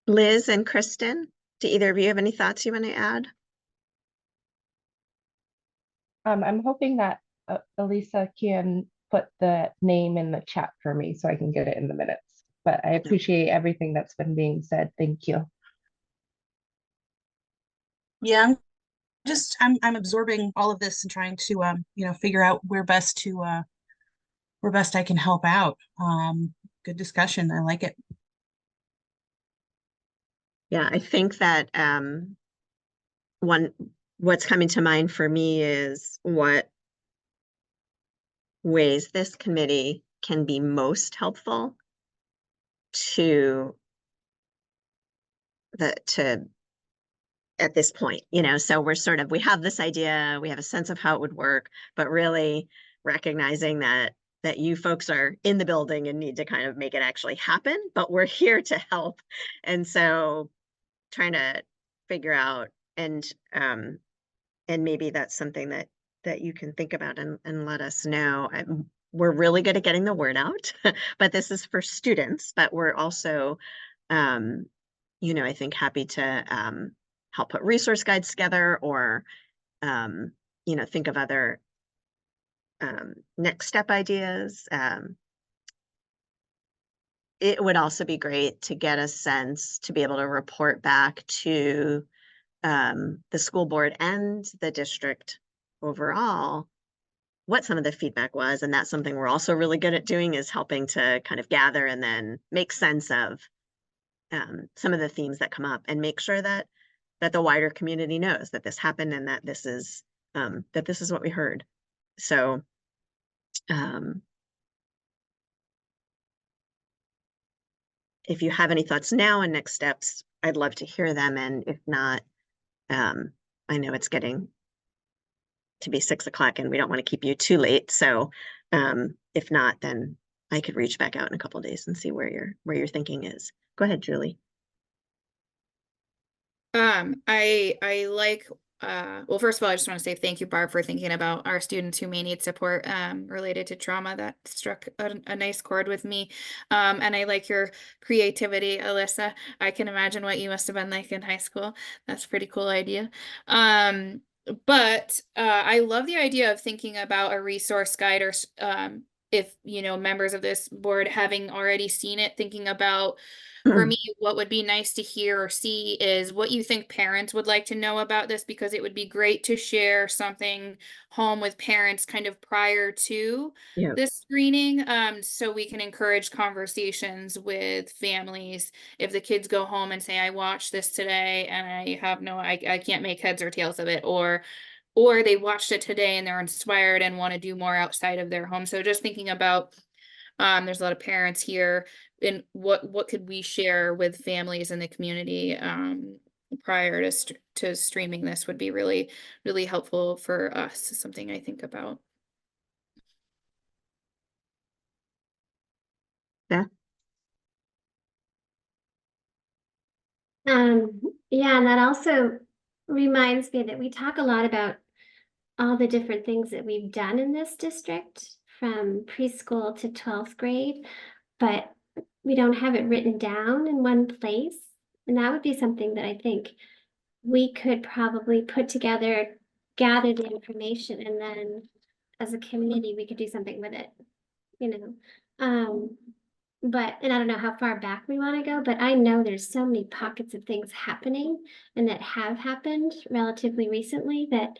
Liz and Kristen. Do either of you have any thoughts you want to add? I'm hoping that Elisa can put the name in the chat for me so I can get it in the minutes. But I appreciate everything that's been being said. Thank you. Yeah, I'm absorbing all of this and trying to figure out where best I can help out. Good discussion. I like it. Yeah, I think that what's coming to mind for me is what ways this committee can be most helpful to at this point, so we have this idea, we have a sense of how it would work, but really recognizing that you folks are in the building and need to kind of make it actually happen, but we're here to help. And so trying to figure out and maybe that's something that you can think about and let us know. We're really good at getting the word out, but this is for students, but we're also, I think happy to help put resource guides together or, think of other next step ideas. It would also be great to get a sense to be able to report back to the school board and the district overall what some of the feedback was. And that's something we're also really good at doing, is helping to kind of gather and then make sense of some of the themes that come up and make sure that the wider community knows that this happened and that this is what we heard. So if you have any thoughts now and next steps, I'd love to hear them. And if not, I know it's getting to be 6 o'clock and we don't want to keep you too late. So if not, then I could reach back out in a couple of days and see where your thinking is. Go ahead, Julie. I like, well, first of all, I just want to say thank you, Barb, for thinking about our students who may need support related to trauma. That struck a nice chord with me. And I like your creativity, Alyssa. I can imagine what you must have been like in high school. That's a pretty cool idea. But I love the idea of thinking about a resource guide, or if, members of this board having already seen it, thinking about, for me, what would be nice to hear or see is what you think parents would like to know about this, because it would be great to share something home with parents kind of prior to this screening, so we can encourage conversations with families. If the kids go home and say, I watched this today and I can't make heads or tails of it, or they watched it today and they're inspired and want to do more outside of their home. So just thinking about, there's a lot of parents here, and what could we share with families in the community prior to streaming this would be really, really helpful for us. Something I think about. Yeah. Yeah, and that also reminds me that we talk a lot about all the different things that we've done in this district from preschool to 12th grade, but we don't have it written down in one place. And that would be something that I think we could probably put together, gather the information, and then as a community, we could do something with it, and I don't know how far back we want to go, but I know there's so many pockets of things happening and that have happened relatively recently that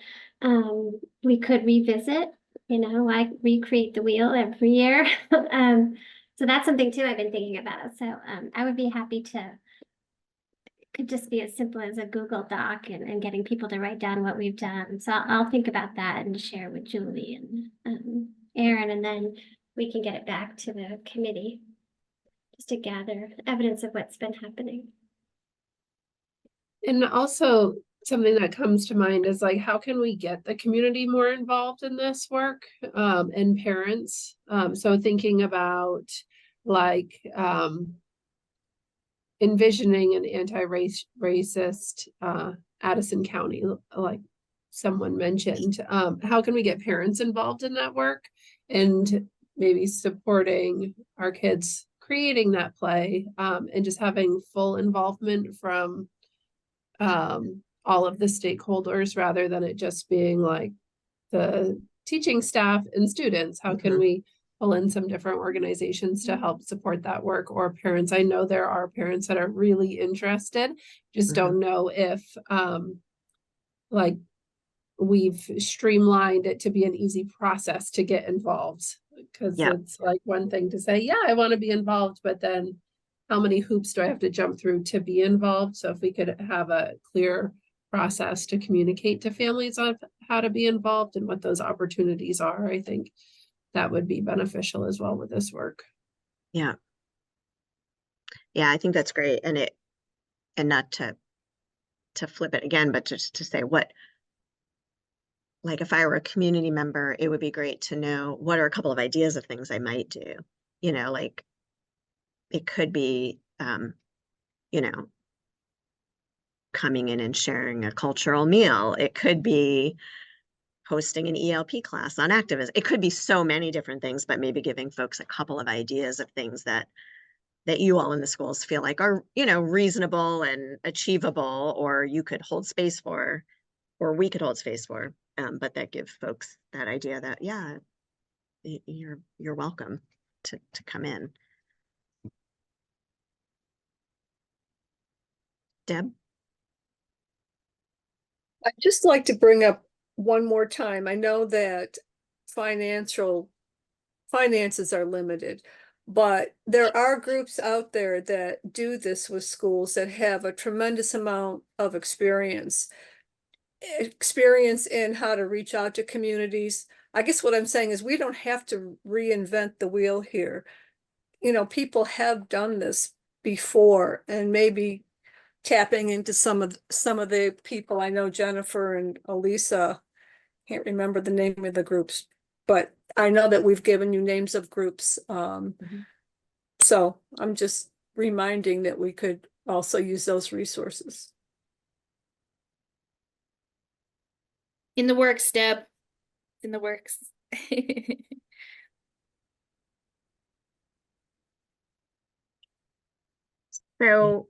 we could revisit, like recreate the wheel every year. So that's something too I've been thinking about. So I would be happy to, it could just be as simple as a Google Doc and getting people to write down what we've done. So I'll think about that and share with Julie and Aaron, and then we can get it back to the committee just to gather evidence of what's been happening. And also something that comes to mind is like, how can we get the community more involved in this work, and parents? So thinking about like envisioning an anti-racist Addison County, like someone mentioned. How can we get parents involved in that work and maybe supporting our kids creating that play, and just having full involvement from all of the stakeholders rather than it just being like the teaching staff and students. How can we pull in some different organizations to help support that work, or parents? I know there are parents that are really interested, just don't know if like we've streamlined it to be an easy process to get involved. Because it's like one thing to say, yeah, I want to be involved, but then how many hoops do I have to jump through to be involved? So if we could have a clear process to communicate to families on how to be involved and what those opportunities are, I think that would be beneficial as well with this work. Yeah. Yeah, I think that's great. And not to flip it again, but just to say like if I were a community member, it would be great to know what are a couple of ideas of things I might do, like it could be, coming in and sharing a cultural meal. It could be hosting an ELP class on activism. It could be so many different things, but maybe giving folks a couple of ideas of things that you all in the schools feel like are, reasonable and achievable, or you could hold space for, or we could hold space for, but that give folks that idea that, yeah, you're welcome to come in. Deb? I'd just like to bring up one more time. I know that finances are limited, but there are groups out there that do this with schools that have a tremendous amount of experience in how to reach out to communities. I guess what I'm saying is we don't have to reinvent the wheel here. People have done this before, and maybe tapping into some of the people. I know Jennifer and Elisa, can't remember the name of the groups, but I know that we've given you names of groups. So I'm just reminding that we could also use those resources. In the works, Deb. In the works. So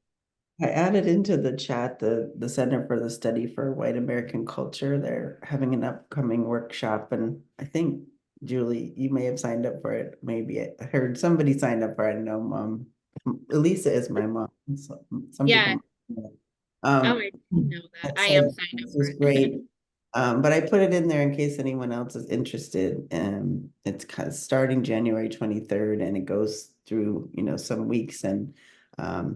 I added into the chat the Center for the Study for White American Culture. They're having an upcoming workshop, and I think, Julie, you may have signed up for it. Maybe I heard somebody signed up for it. I know Mom. Elisa is my mom. So some Yeah. people. Oh, I didn't know that. I am signed up for This is it. great. But I put it in there in case anyone else is interested. It's kind of starting January 23rd, and it goes through, some weeks, and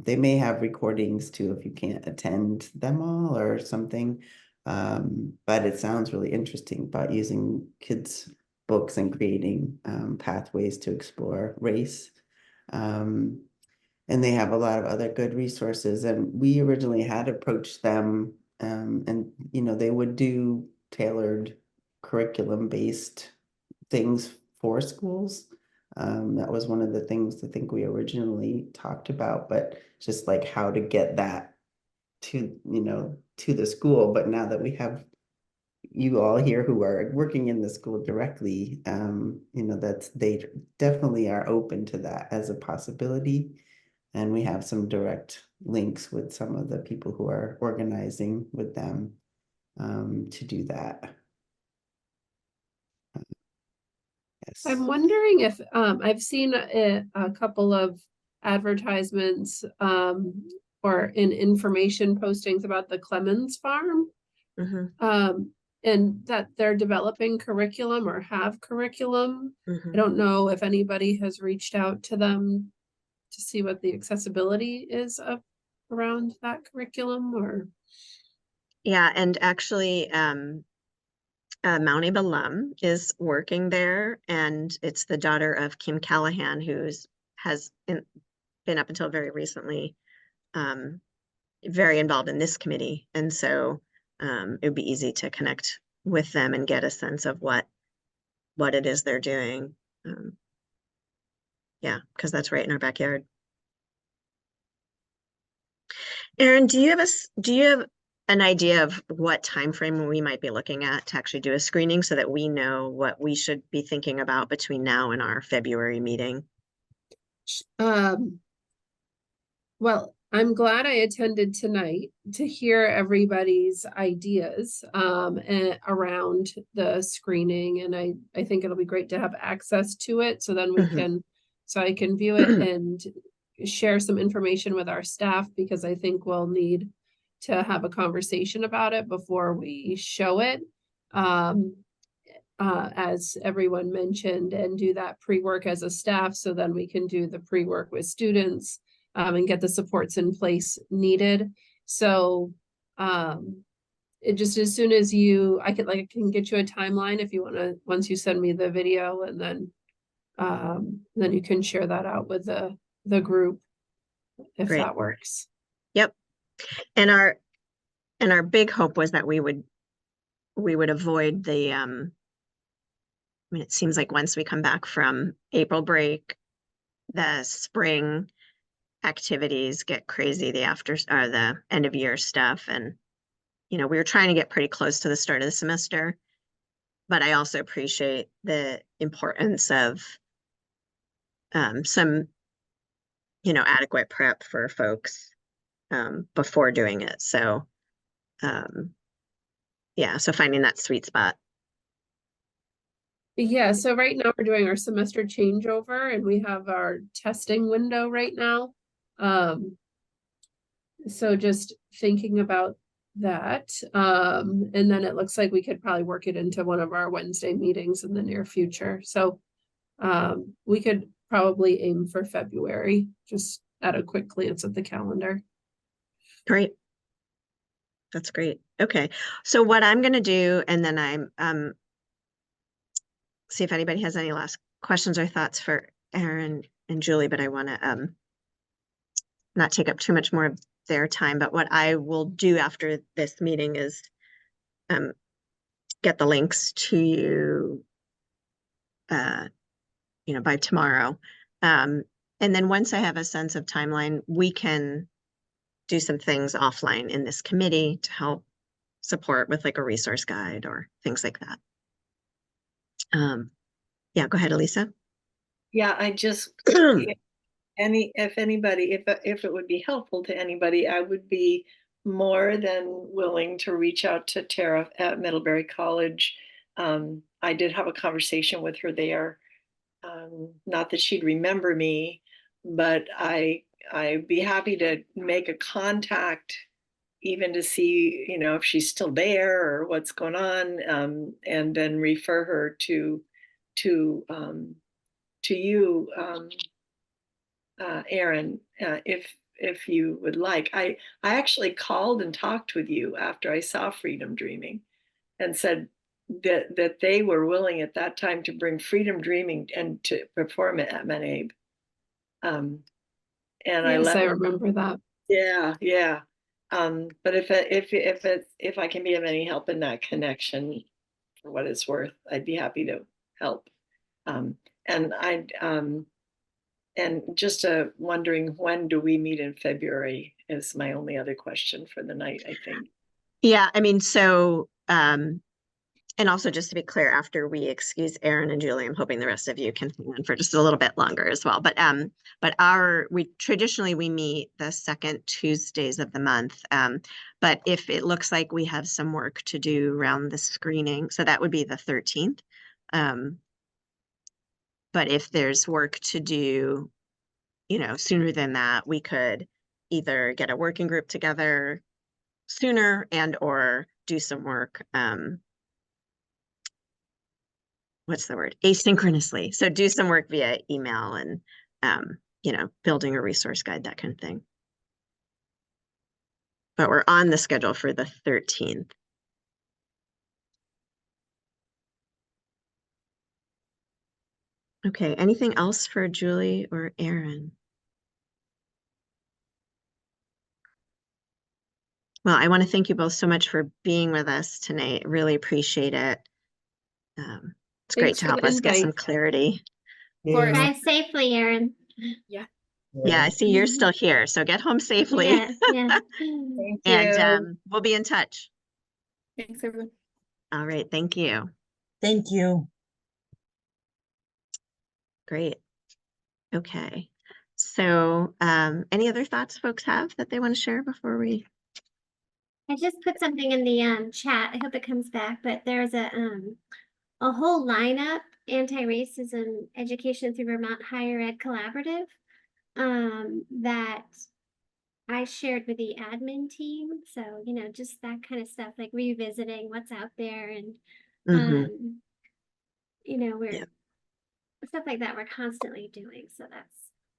they may have recordings too if you can't attend them all or something. But it sounds really interesting about using kids' books and creating pathways to explore race. And they have a lot of other good resources. And we originally had approached them, and they would do tailored curriculum-based things for schools. That was one of the things I think we originally talked about, but just like how to get that to the school. But now that we have you all here who are working in the school directly, they definitely are open to that as a possibility. And we have some direct links with some of the people who are organizing with them to do that. Yes. I'm wondering if I've seen a couple of advertisements or in information postings about the Clemens Farm, and that they're developing curriculum or have curriculum. I don't know if anybody has reached out to them to see what the accessibility is of around that curriculum, or. Yeah, and actually, Mount Abe alum is working there, and it's the daughter of Kim Callahan, has been up until very recently very involved in this committee, and so it would be easy to connect with them and get a sense of what it is they're doing. Yeah, because that's right in our backyard. Erin, do you have an idea of what time frame we might be looking at to actually do a screening so that we know what we should be thinking about between now and our February meeting? Well, I'm glad I attended tonight to hear everybody's ideas around the screening, and I think it'll be great to have access to it so then we Mhm. can so I can view it and share some information with our staff, because I think we'll need to have a conversation about it before we show it. As everyone mentioned, and do that pre-work as a staff, so then we can do the pre-work with students and get the supports in place needed. So it just, as soon as I can get you a timeline if you want to, once you send me the video, and then you can share that out with the group if Great. that works. Yep. And our big hope was that we would avoid the I mean, it seems like once we come back from April break, the spring activities get crazy, the end of year stuff. And, we were trying to get pretty close to the start of the semester, but I also appreciate the importance of some, adequate prep for folks before doing it. So, yeah, so finding that sweet spot. Yeah, so right now we're doing our semester changeover, and we have our testing window right now. So just thinking about that. And then it looks like we could probably work it into one of our Wednesday meetings in the near future. So we could probably aim for February, just at a quick glance at the calendar. Great. That's great. Okay. So what I'm going to do, and then I'm see if anybody has any last questions or thoughts for Erin and Julie, but I want to not take up too much more of their time. But what I will do after this meeting is get the links to you, by tomorrow. And then once I have a sense of timeline, we can do some things offline in this committee to help support with like a resource guide or things like that. Yeah, go ahead, Elisa. Yeah, I just, if it would be helpful to anybody, I would be more than willing to reach out to Tara at Middlebury College. I did have a conversation with her there. Not that she'd remember me, but I'd be happy to make a contact, even to see, if she's still there or what's going on, and then refer her to you, Erin, if you would like. I actually called and talked with you after I saw Freedom Dreaming, and said that they were willing at that time to bring Freedom Dreaming and to perform it at MANABE. And yes, I remember that. Yeah. But if I can be of any help in that connection, for what it's worth, I'd be happy to help. And just wondering, when do we meet in February is my only other question for the night, I think. Yeah, I mean, so, and also just to be clear, after we excuse Erin and Julie, I'm hoping the rest of you can hang on for just a little bit longer as well. But we traditionally meet the second Tuesdays of the month. But if it looks like we have some work to do around the screening, so that would be the 13th. But if there's work to do, sooner than that, we could either get a working group together sooner and or do some work, what's the word? Asynchronously. So do some work via email and, building a resource guide, that kind of thing. But we're on the schedule for the 13th. Okay, anything else for Julie or Erin? Well, I want to thank you both so much for being with us tonight. Really appreciate it. It's great Thanks to for help the us get some invite. clarity. Yeah. Drive safely, Erin. Yeah. Yeah, I see you're still here, so get home safely. Yeah, yeah. Thank you. And we'll be in touch. Thanks, everyone. All right, thank you. Thank you. Great. Okay. So, any other thoughts folks have that they want to share before we? I just put something in the chat. I hope it comes back, but there's a whole lineup, anti-racism education through Vermont Higher Ed Collaborative, that I shared with the admin team. So, you know, just that kind of stuff, like revisiting what's out there and, you know, we're stuff like that we're constantly doing. So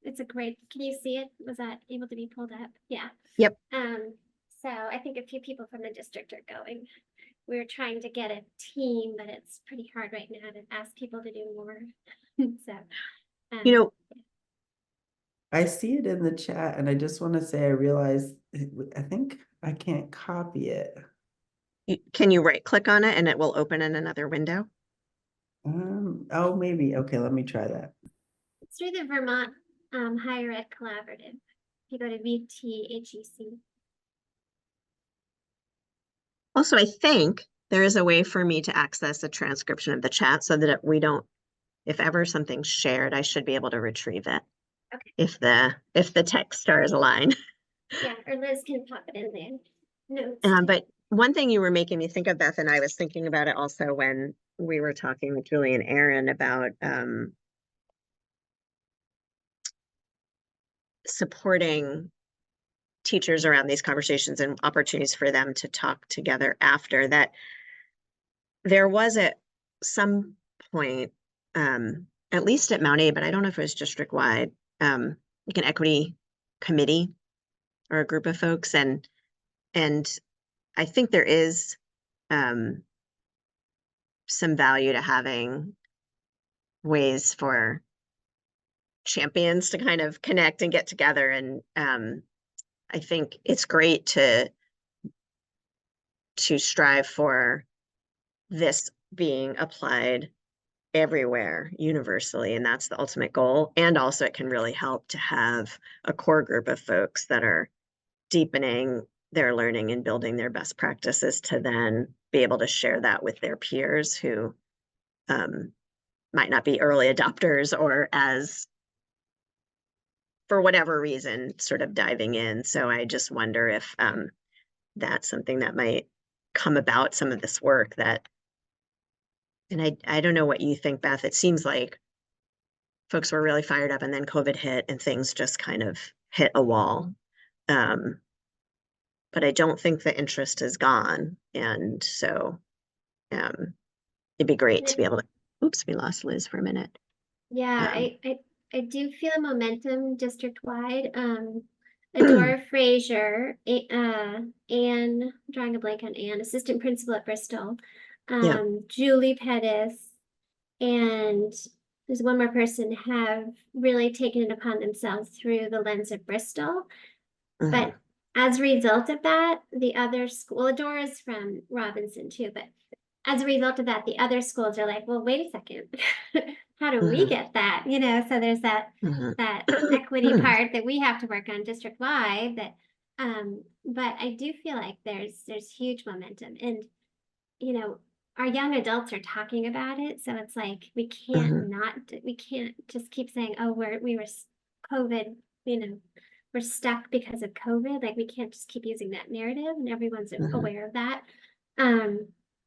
it's a great, can you see it? Was that able to be pulled up? Yeah. Yep. So I think a few people from the district are going. We're trying to get a team, but it's pretty hard right now to ask people to do more. So, You know, I see it in the chat and I just want to say, I realized, I think I can't copy it. can you right click on it and it will open in another window? Oh, maybe. Okay, let me try that. it's through the Vermont Higher Ed Collaborative. If you go to VTHEC. Also, I think there is a way for me to access a transcription of the chat so that we don't, if ever something's shared, I should be able to retrieve it. Okay. If the text stars align. Yeah, or Liz can pop it in there. No. But one thing you were making me think of, Beth, and I was thinking about it also when we were talking with Julie and Aaron about supporting teachers around these conversations and opportunities for them to talk together after that. There was at some point, at least at Mount A, but I don't know if it was district wide, like an equity committee or a group of folks. And I think there is some value to having ways for champions to kind of connect and get together. And I think it's great to strive for this being applied everywhere universally, and that's the ultimate goal. And also it can really help to have a core group of folks that are deepening their learning and building their best practices to then be able to share that with their peers who might not be early adopters or as, for whatever reason, sort of diving in. So I just wonder if that's something that might come about, some of this work that, and I don't know what you think, Beth. It seems like folks were really fired up and then COVID hit and things just kind of hit a wall. But I don't think the interest is gone. And so it'd be great to be able to, oops, we lost Liz for a minute. Yeah, I do feel momentum district-wide. Adora Frazier, Anne, I'm drawing a blank on Anne, assistant principal at Bristol, Julie Pettis, and there's one more person have really taken it upon themselves through the lens of Bristol. But as a result of that, the other school, Adora's from Robinson too, but as a result of that, the other schools are like, well, wait a second. How do we get that? You know, so there's that that equity part that we have to work on district wide. That, but I do feel like there's huge momentum, and you know, our young adults are talking about it. So it's like we can't we can't just keep saying, oh, we were COVID. You know, we're stuck because of COVID. Like we can't just keep using that narrative, and everyone's aware of that.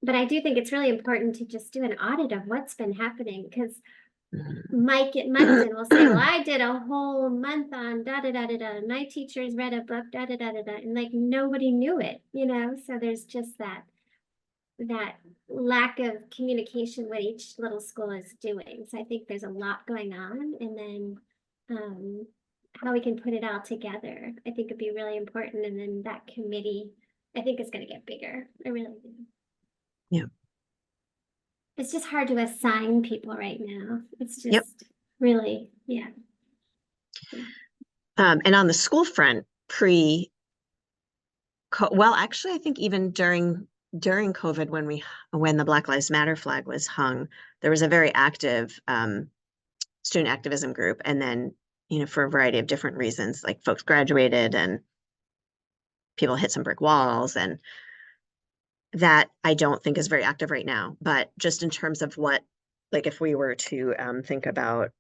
But I do think it's really important to just do an audit of what's been happening, because Mike at Moncton will say, well, I did a whole month on da-da-da-da-da. My teachers read a book, da-da-da-da-da. And like, nobody knew it, you know? So there's just that lack of communication what each little school is doing. So I think there's a lot going on. And then how we can put it all together, I think would be really important. And then that committee, I think is going to get bigger. I really do. Yeah. It's just hard to assign people right now. It's just really, and on the school front, well, actually, I think even during COVID, when the Black Lives Matter flag was hung, there was a very active student activism group. And then, you know, for a variety of different reasons, like folks graduated and people hit some brick walls, and that I don't think is very active right now. But just in terms of what, like if we were to think about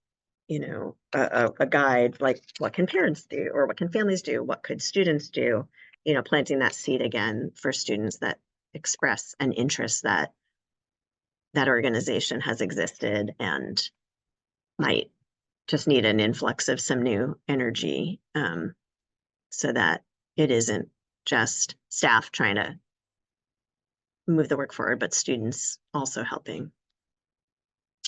you know, a guide, like what can parents do or what can families do? What could students do? You know, planting that seed again for students that express an interest that that organization has existed and might just need an influx of some new energy, so that it isn't just staff trying to move the work forward, but students also helping.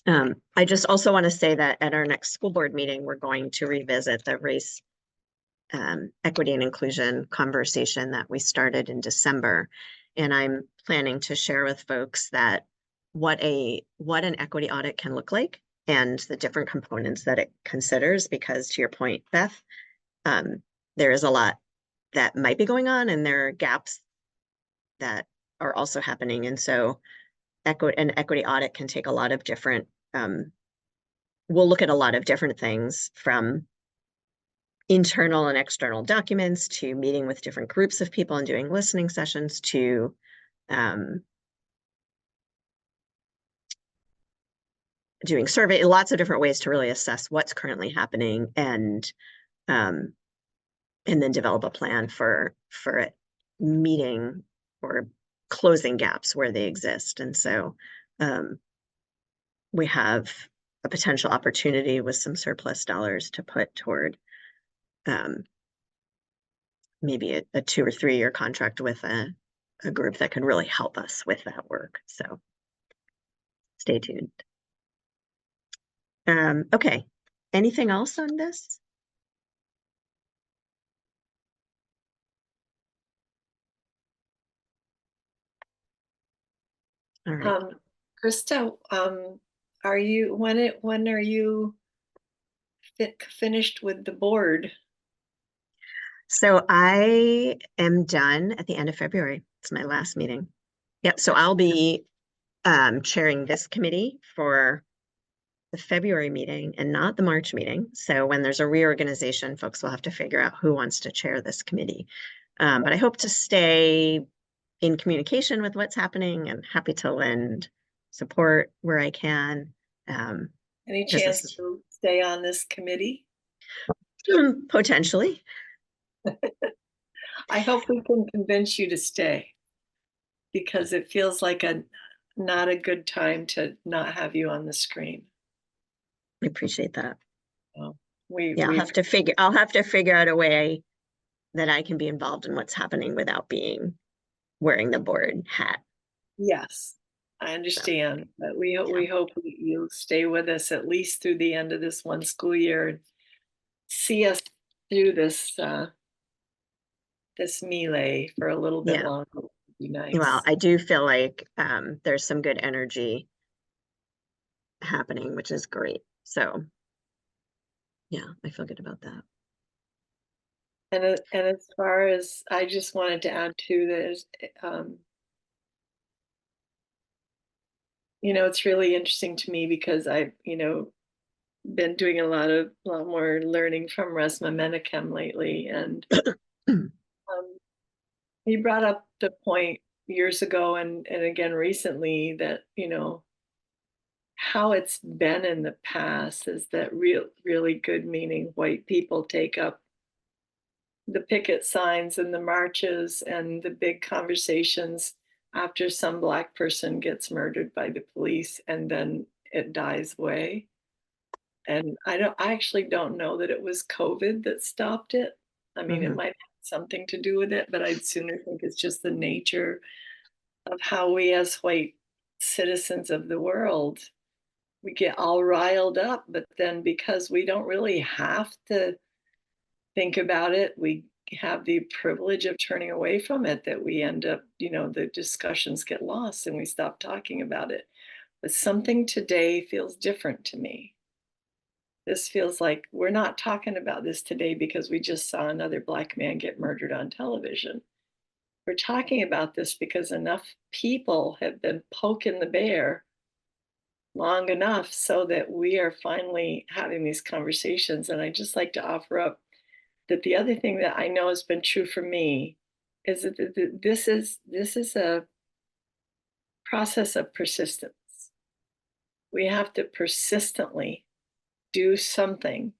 I just also want to say that at our next school board meeting, we're going to revisit the race, equity and inclusion conversation that we started in December. And I'm planning to share with folks that what an equity audit can look like and the different components that it considers, because to your point, Beth, there is a lot that might be going on and there are gaps that are also happening. And so an equity audit can take a lot of different, we'll look at a lot of different things, from internal and external documents to meeting with different groups of people and doing listening sessions to doing survey, lots of different ways to really assess what's currently happening and then develop a plan for it meeting or closing gaps where they exist. And so we have a potential opportunity with some surplus dollars to put toward maybe a 2 or 3 year contract with a group that could really help us with that work. So stay tuned. Okay, anything else on this? All right. Krista, are you, when are you finished with the board? So I am done at the end of February. It's my last meeting. Yep. So I'll be chairing this committee for the February meeting and not the March meeting. So when there's a reorganization, folks will have to figure out who wants to chair this committee. But I hope to stay in communication with what's happening and happy to lend support where I can. Any chance to stay on this committee? Potentially. I hope we can convince you to stay, because it feels like not a good time to not have you on the screen. I appreciate that. Well, I'll have to figure out a way that I can be involved in what's happening without wearing the board hat. Yes, I understand, but we hope you'll stay with us at least through the end of this one school year and see us through this this melee for a little bit longer. Would be nice. Well, I do feel like there's some good energy happening, which is great. So yeah, I feel good about that. And as far as, I just wanted to add too, there's you know, it's really interesting to me because I've, you know, been doing a lot more learning from Resmaa Menakem lately, and he brought up the point years ago and again recently that, you know, how it's been in the past is that really good meaning white people take up the picket signs and the marches and the big conversations after some Black person gets murdered by the police, and then it dies away. And I actually don't know that it was COVID that stopped it. I mean, it might have something to do with it, but I'd sooner think it's just the nature of how we as white citizens of the world, we get all riled up, but then because we don't really have to think about it, we have the privilege of turning away from it, that we end up, you know, the discussions get lost and we stop talking about it. But something today feels different to me. This feels like we're not talking about this today because we just saw another Black man get murdered on television. We're talking about this because enough people have been poking the bear long enough so that we are finally having these conversations. And I just like to offer up that the other thing that I know has been true for me is that this is a process of persistence. We have to persistently do something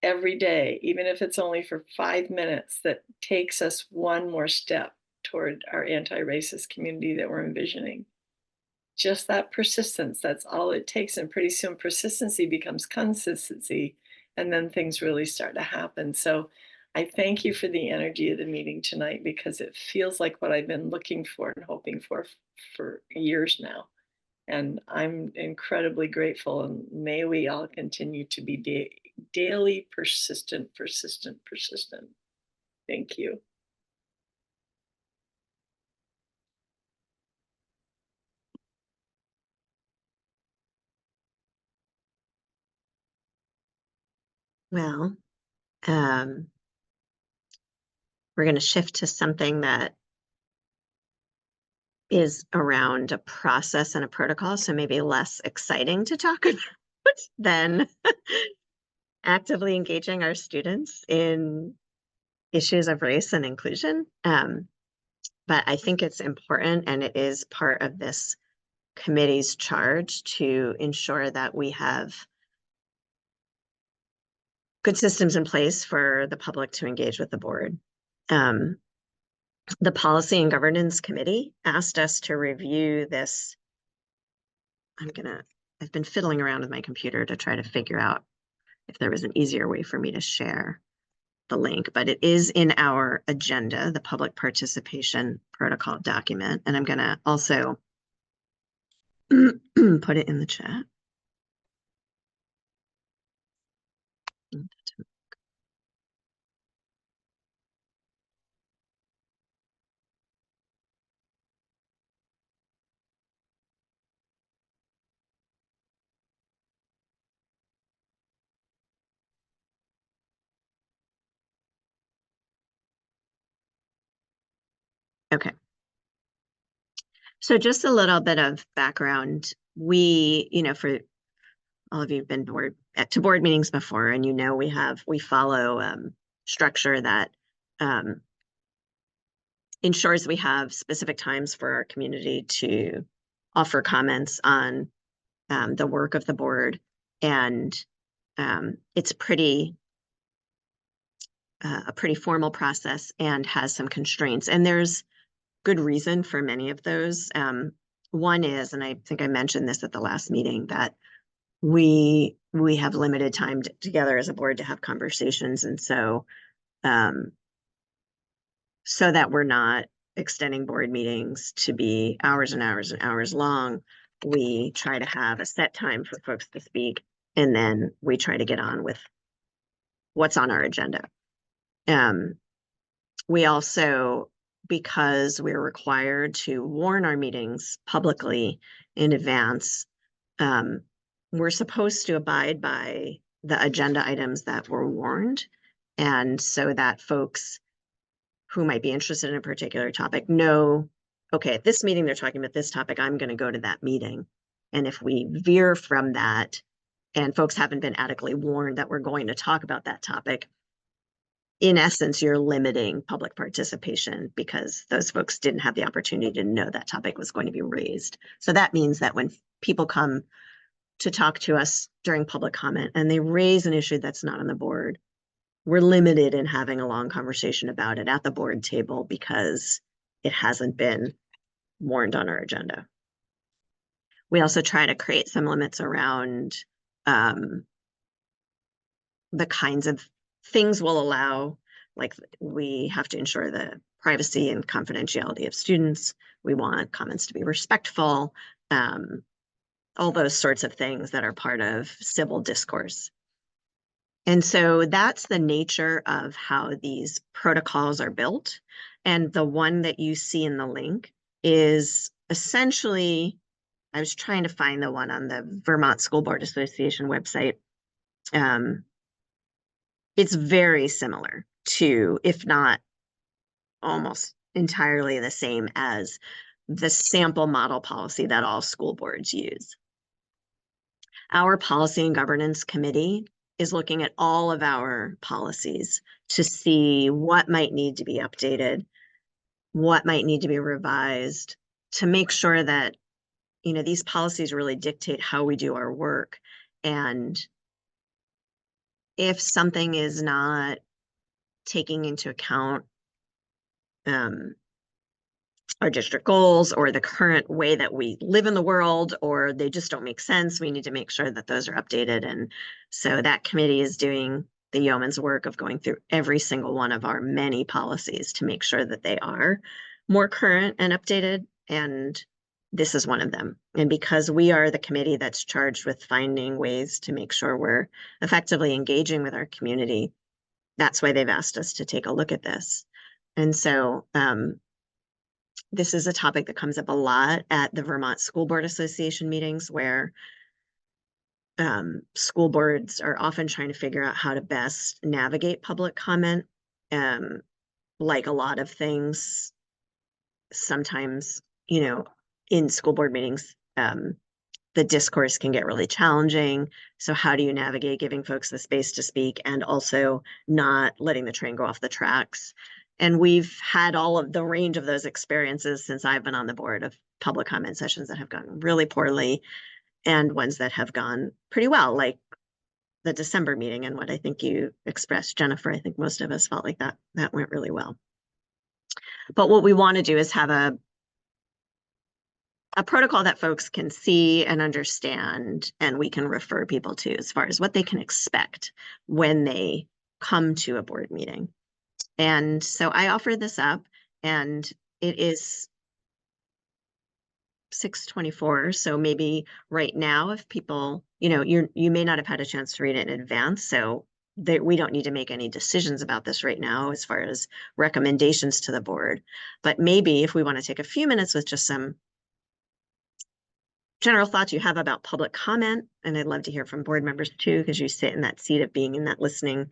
every day, even if it's only for 5 minutes, that takes us one more step toward our anti-racist community that we're envisioning. Just that persistence, that's all it takes. And pretty soon persistency becomes consistency, and then things really start to happen. So I thank you for the energy of the meeting tonight, because it feels like what I've been looking for and hoping for years now. And I'm incredibly grateful, and may we all continue to be daily persistent. Thank you. Well, we're going to shift to something that is around a process and a protocol, so maybe less exciting to talk about than actively engaging our students in issues of race and inclusion. But I think it's important, and it is part of this committee's charge to ensure that we have good systems in place for the public to engage with the board. The Policy and Governance Committee asked us to review this. I've been fiddling around with my computer to try to figure out if there was an easier way for me to share the link, but it is in our agenda, the public participation protocol document. And I'm gonna also put it in the chat. Okay. So just a little bit of background. We, for all of you have been to board meetings before, and we follow structure that ensures we have specific times for our community to offer comments on the work of the board. And it's a pretty formal process and has some constraints. And there's good reason for many of those. One is, and I think I mentioned this at the last meeting, that we have limited time together as a board to have conversations. And so that we're not extending board meetings to be hours and hours and hours long, we try to have a set time for folks to speak, and then we try to get on with what's on our agenda. We also, because we're required to warn our meetings publicly in advance, we're supposed to abide by the agenda items that were warned. And so that folks who might be interested in a particular topic know, okay, at this meeting, they're talking about this topic, I'm going to go to that meeting. And if we veer from that and folks haven't been adequately warned that we're going to talk about that topic, in essence, you're limiting public participation because those folks didn't have the opportunity to know that topic was going to be raised. So that means that when people come to talk to us during public comment and they raise an issue that's not on the board, we're limited in having a long conversation about it at the board table because it hasn't been warned on our agenda. We also try to create some limits around the kinds of things we'll allow. Like, we have to ensure the privacy and confidentiality of students. We want comments to be respectful, all those sorts of things that are part of civil discourse. And so that's the nature of how these protocols are built. And the one that you see in the link is essentially, I was trying to find the one on the Vermont School Board Association website. It's very similar to, if not almost entirely the same as, the sample model policy that all school boards use. Our Policy and Governance Committee is looking at all of our policies to see what might need to be updated, what might need to be revised, to make sure that, these policies really dictate how we do our work. And if something is not taking into account our district goals or the current way that we live in the world, or they just don't make sense, we need to make sure that those are updated. And so that committee is doing the yeoman's work of going through every single one of our many policies to make sure that they are more current and updated. And this is one of them. And because we are the committee that's charged with finding ways to make sure we're effectively engaging with our community, that's why they've asked us to take a look at this. And so this is a topic that comes up a lot at the Vermont School Board Association meetings, where school boards are often trying to figure out how to best navigate public comment. Like a lot of things, sometimes, you know, in school board meetings, the discourse can get really challenging. So how do you navigate giving folks the space to speak and also not letting the train go off the tracks? And we've had all of the range of those experiences since I've been on the board, of public comment sessions that have gone really poorly and ones that have gone pretty well, like the December meeting and what I think you expressed, Jennifer. I think most of us felt like that went really well. But what we want to do is have a protocol that folks can see and understand, and we can refer people to as far as what they can expect when they come to a board meeting. And so I offer this up, and it is 6:24. So maybe right now, if people, you know, you may not have had a chance to read it in advance, so we don't need to make any decisions about this right now as far as recommendations to the board. But maybe if we want to take a few minutes with just some general thoughts you have about public comment, and I'd love to hear from board members too, because you sit in that seat of being in that listening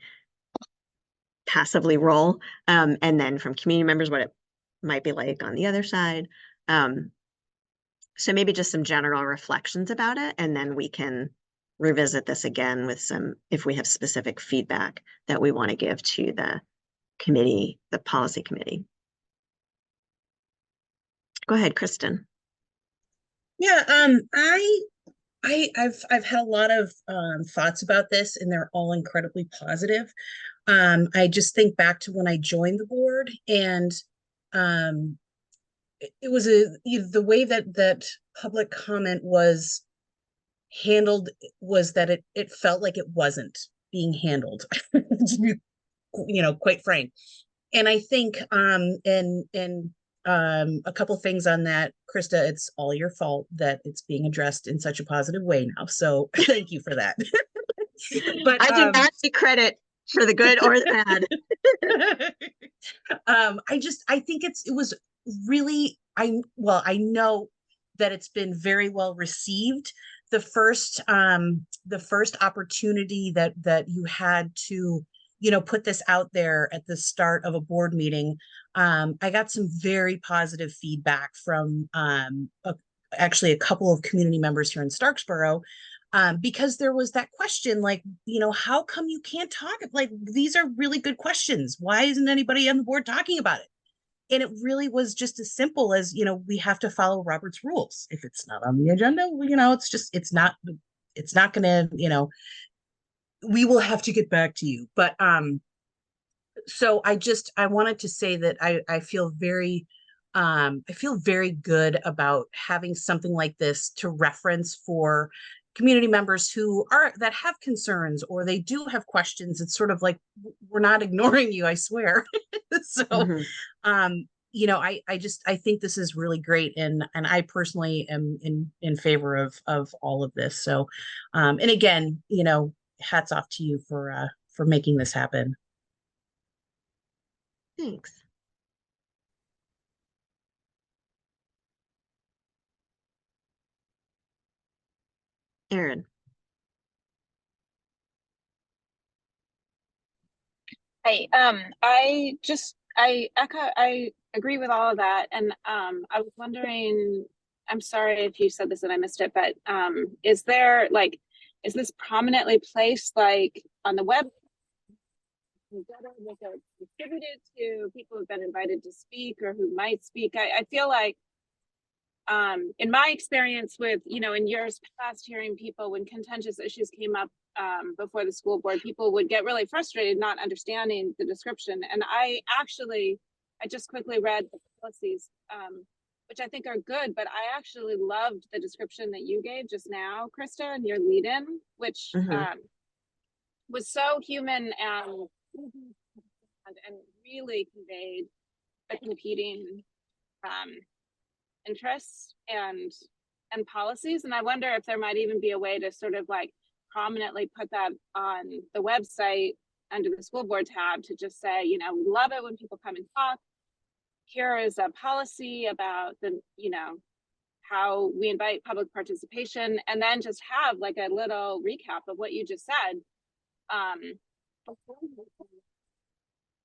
passively role, and then from community members what it might be like on the other side. So maybe just some general reflections about it, and then we can revisit this again with some, if we have specific feedback that we want to give to the committee, the policy committee. Go ahead, Kristen. Yeah, I've had a lot of thoughts about this, and they're all incredibly positive. I just think back to when I joined the board, and it was the way that public comment was handled was that it felt like it wasn't being handled, to be, you know, quite frank. And I think a couple things on that, Krista, it's all your fault that it's being addressed in such a positive way now. So thank you for that. But I do not take credit for the good or the bad. I think it was really, I know that it's been very well received. The first opportunity that you had to, you know, put this out there at the start of a board meeting, I got some very positive feedback from actually a couple of community members here in Starksboro, because there was that question, like, you know, how come you can't talk? Like, these are really good questions. Why isn't anybody on the board talking about it? And it really was just as simple as, you know, we have to follow Robert's rules. If it's not on the agenda, you know, it's not gonna, you know, we will have to get back to you. But so I wanted to say that I feel very good about having something like this to reference for community members that have concerns, or they do have questions. It's sort of like, we're not ignoring you, I swear. So you know, I think this is really great, and I personally am in favor of all of this. So and again, you know, hats off to you for making this happen. Thanks. Erin. Hi, I agree with all of that. And I was wondering, I'm sorry if you said this and I missed it, but is this prominently placed like on the web? Was it distributed to people who've been invited to speak or who might speak? I feel like in my experience with, you know, in years past, hearing people when contentious issues came up before the school board, people would get really frustrated not understanding the description. And I just quickly read the policies, which I think are good, but I actually loved the description that you gave just now, Krista, and your lead-in, which was so human and really conveyed the competing interests and policies. And I wonder if there might even be a way to sort of like prominently put that on the website under the school board tab to just say, you know, we love it when people come and talk. Here is a policy about the, you know, how we invite public participation, and then just have like a little recap of what you just said.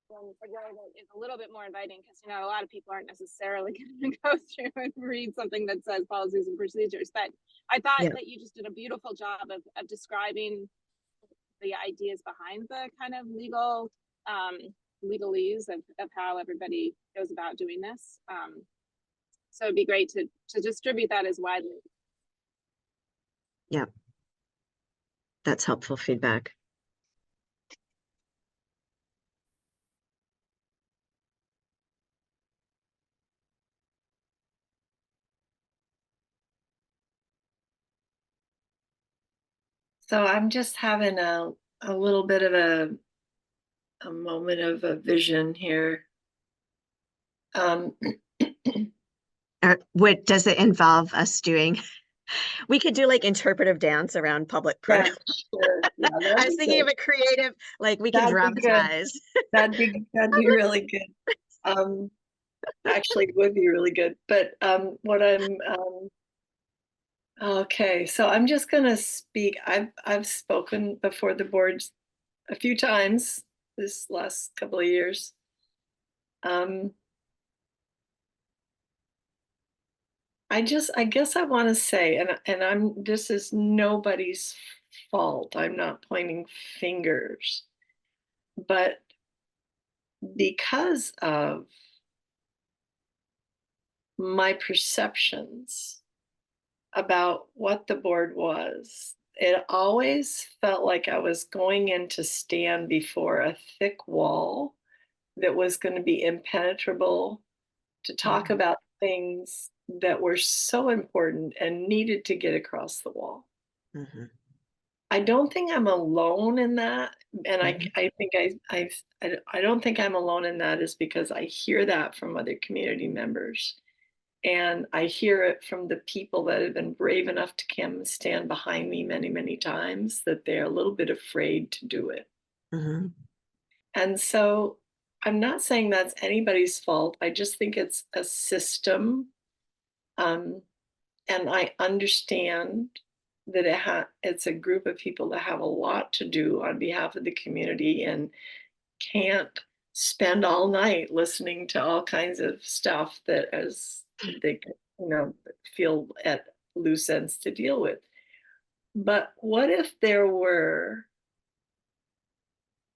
It's a little bit more inviting because, you know, a lot of people aren't necessarily going to go through and read something that says policies and procedures. But I thought that you just did a beautiful job of describing the ideas behind the kind of legalese of how everybody goes about doing this. So it'd be great to distribute that as widely. Yeah, that's helpful feedback. So I'm just having a little bit of a moment of a vision here. What does it involve us doing? We could do like interpretive dance around public pronoun. Sure. Yeah, I was thinking of a creative, like we can dramatize. That'd be really good. Actually, it would be really good. But what I'm okay, so I'm just gonna speak. I've spoken before the board a few times this last couple of years. I guess I want to say, and this is nobody's fault. I'm not pointing fingers, but because of my perceptions about what the board was, it always felt like I was going in to stand before a thick wall that was going to be impenetrable to talk about things that were so important and needed to get across the wall. I don't think I'm alone in that. And I think I don't think I'm alone in that is because I hear that from other community members. And I hear it from the people that have been brave enough to come and stand behind me many, many times, that they're a little bit afraid to do it. And so I'm not saying that's anybody's fault. I just think it's a system. And I understand that it's a group of people that have a lot to do on behalf of the community and can't spend all night listening to all kinds of stuff that as they, you know, feel at loose ends to deal with. But what if there were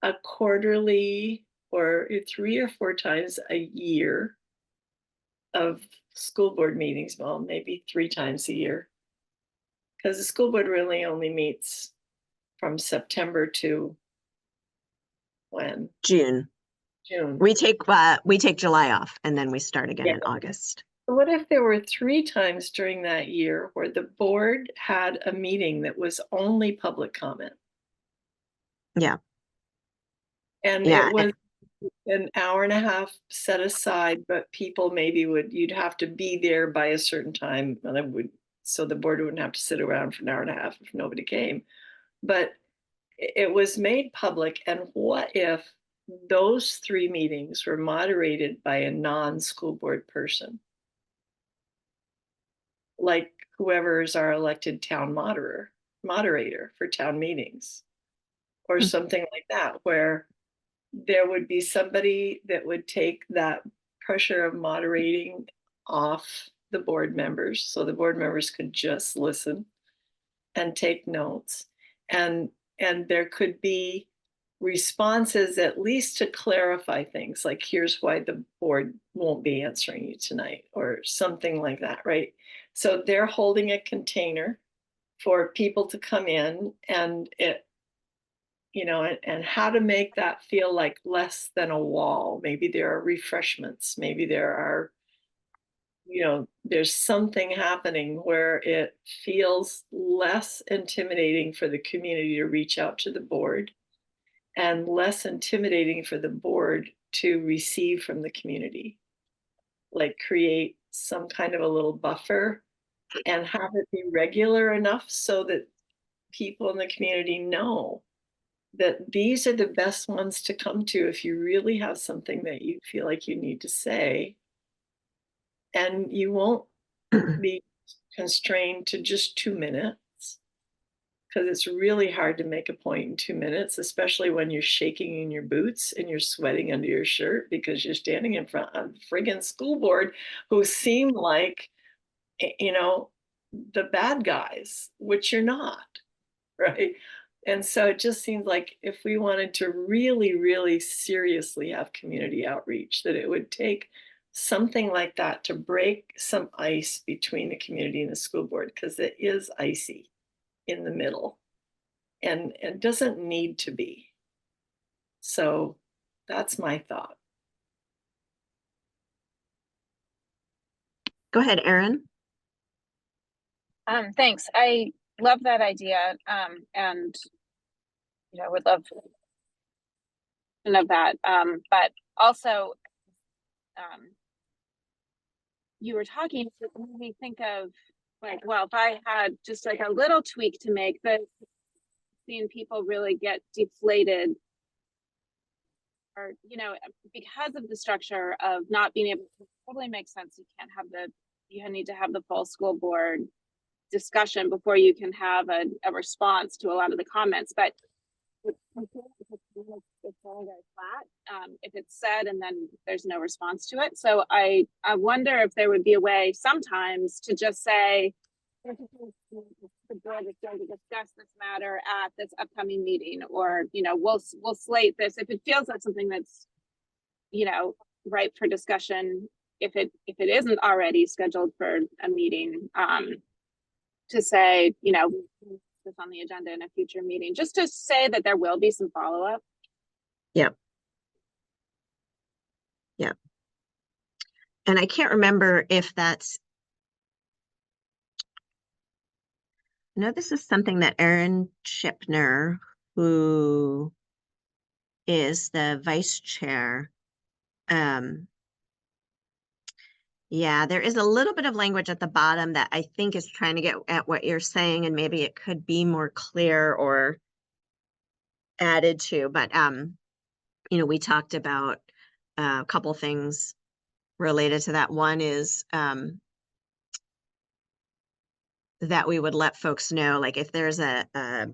a quarterly or 3 or 4 times a year of school board meetings? Well, maybe 3 times a year, because the school board really only meets from September to when? June. We take July off and then we start again in August. What if there were 3 times during that year where the board had a meeting that was only public comment? Yeah. And it was an hour and a half set aside, but people maybe you'd have to be there by a certain time, and so the board wouldn't have to sit around for an hour and a half if nobody came. But it was made public. And what if those 3 meetings were moderated by a non-school board person? Like whoever is our elected town moderator for town meetings, or something like that, where there would be somebody that would take that pressure of moderating off the board members, so the board members could just listen and take notes, and there could be responses at least to clarify things, like here's why the board won't be answering you tonight, or something like that, right? So they're holding a container for people to come in, and you know, and how to make that feel like less than a wall. Maybe there are refreshments, maybe there are, you know, there's something happening where it feels less intimidating for the community to reach out to the board and less intimidating for the board to receive from the community. Like create some kind of a little buffer and have it be regular enough so that people in the community know that these are the best ones to come to if you really have something that you feel like you need to say. And you won't be constrained to just 2 minutes, because it's really hard to make a point in 2 minutes, especially when you're shaking in your boots and you're sweating under your shirt because you're standing in front of the friggin' school board who seem like, you know, the bad guys, which you're not, right? And so it just seems like if we wanted to really, really seriously have community outreach, that it would take something like that to break some ice between the community and the school board, because it is icy in the middle and it doesn't need to be. So that's my thought. Go ahead, Erin. Thanks. I love that idea. And you know, would love of that. But also, you were talking, it made me think of like, well, if I had just like a little tweak to make, but seeing people really get deflated, or you know, because of the structure of not being able to, totally makes sense. You need to have the full school board discussion before you can have a response to a lot of the comments. But it's all very flat if it's said and then there's no response to it. So I wonder if there would be a way sometimes to just say, the board is going to discuss this matter at this upcoming meeting, or you know, we'll slate this if it feels like something that's, you know, ripe for discussion, if it isn't already scheduled for a meeting, to say, you know, this on the agenda in a future meeting, just to say that there will be some follow-up. Yep. Yep. And I can't remember if that's, no, this is something that Erin Shipner, who is the vice chair, yeah, there is a little bit of language at the bottom that I think is trying to get at what you're saying, and maybe it could be more clear or added to, but you know, we talked about a couple things related to that. One is that we would let folks know, like if there's that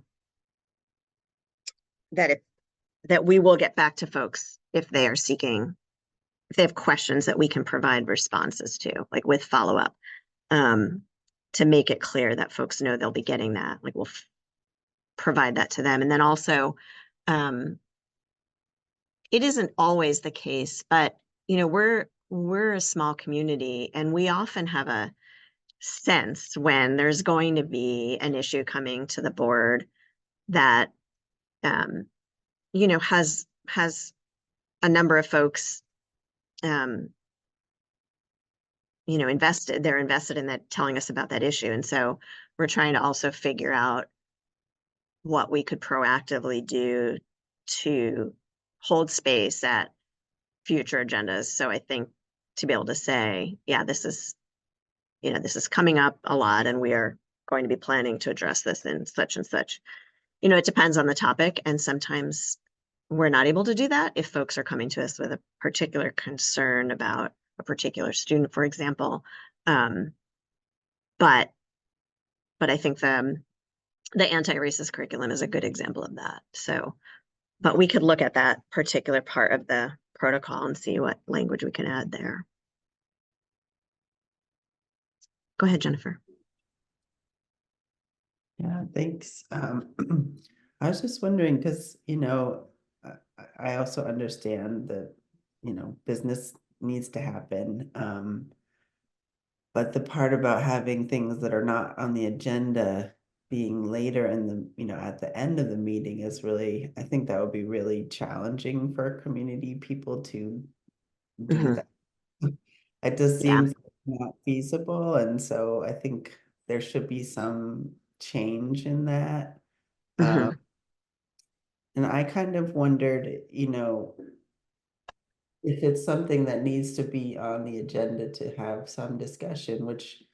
we will get back to folks if they are seeking, if they have questions that we can provide responses to, like with follow-up, to make it clear that folks know they'll be getting that, like we'll provide that to them. And then also, it isn't always the case, but you know, we're a small community and we often have a sense when there's going to be an issue coming to the board that, you know, has a number of folks, you know, they're invested in that, telling us about that issue. And so we're trying to also figure out what we could proactively do to hold space at future agendas. So I think to be able to say, yeah, this is, you know, this is coming up a lot and we are going to be planning to address this in such and such. You know, it depends on the topic, and sometimes we're not able to do that if folks are coming to us with a particular concern about a particular student, for example. But I think the anti-racist curriculum is a good example of that. So, but we could look at that particular part of the protocol and see what language we can add there. Go ahead, Jennifer. Yeah, thanks. I was just wondering, because, you know, I also understand that, you know, business needs to happen. But the part about having things that are not on the agenda being later in the, at the end of the meeting is really, I think that would be really challenging for community people to do Mhm. that. It just Yeah. seems not feasible, and so I think there should be some change in that. Mhm. And I kind of wondered, if it's something that needs to be on the agenda to have some discussion, which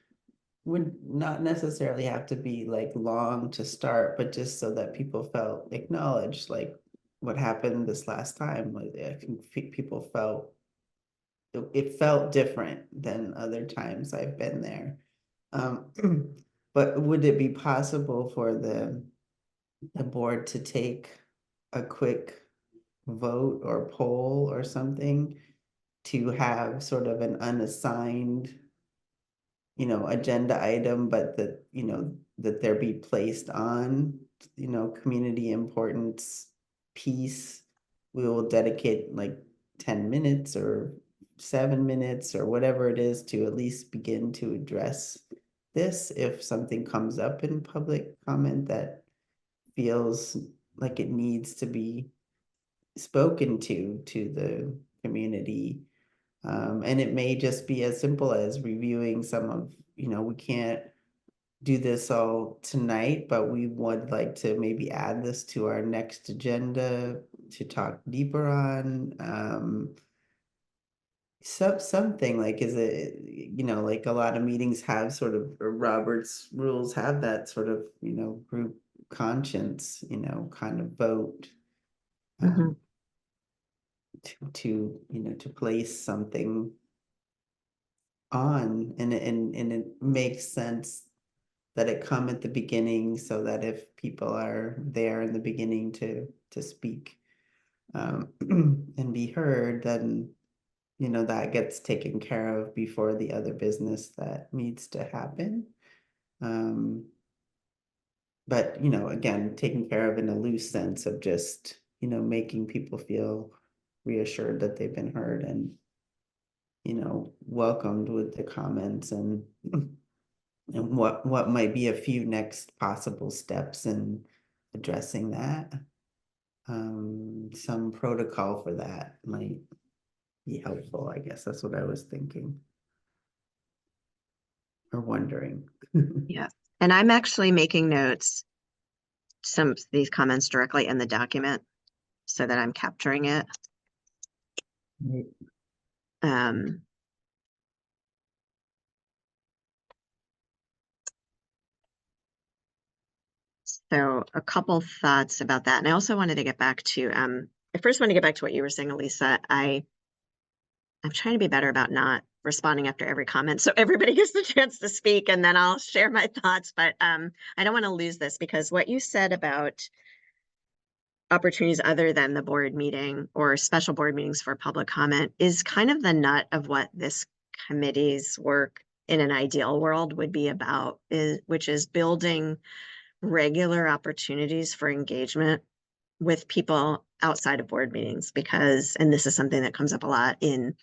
would not necessarily have to be like long to start, but just so that people felt acknowledged, like what happened this last time. Like, I think people felt it felt different than other times I've been there. But would it be possible for the board to take a quick vote or poll or something to have sort of an unassigned, agenda item, but that, that there be placed on, community importance piece? We will dedicate like 10 minutes or 7 minutes or whatever it is to at least begin to address this if something comes up in public comment that feels like it needs to be spoken to the community. And it may just be as simple as reviewing some of, we can't do this all tonight, but we would like to maybe add this to our next agenda to talk deeper on. Something like, is it, like a lot of meetings have sort of, or Robert's rules have that sort of, group conscience, kind of vote. Mhm. To place something on, and it makes sense that it come at the beginning, so that if people are there in the beginning to speak and be heard, then that gets taken care of before the other business that needs to happen. But again, taken care of in a loose sense of just making people feel reassured that they've been heard and welcomed with the comments, and what might be a few next possible steps in addressing that. Some protocol for that might be helpful, I guess. That's what I was thinking or wondering. Yeah. And I'm actually making notes, some of these comments directly in the document so that I'm capturing it. Right. So a couple thoughts about that. And I also wanted to get back to, I first want to get back to what you were saying, Elisa. I'm trying to be better about not responding after every comment, so everybody gets the chance to speak, and then I'll share my thoughts. But I don't want to lose this, because what you said about opportunities other than the board meeting or special board meetings for public comment is kind of the nut of what this committee's work in an ideal world would be about, which is building regular opportunities for engagement with people outside of board meetings. Because, and this is something that comes up a lot in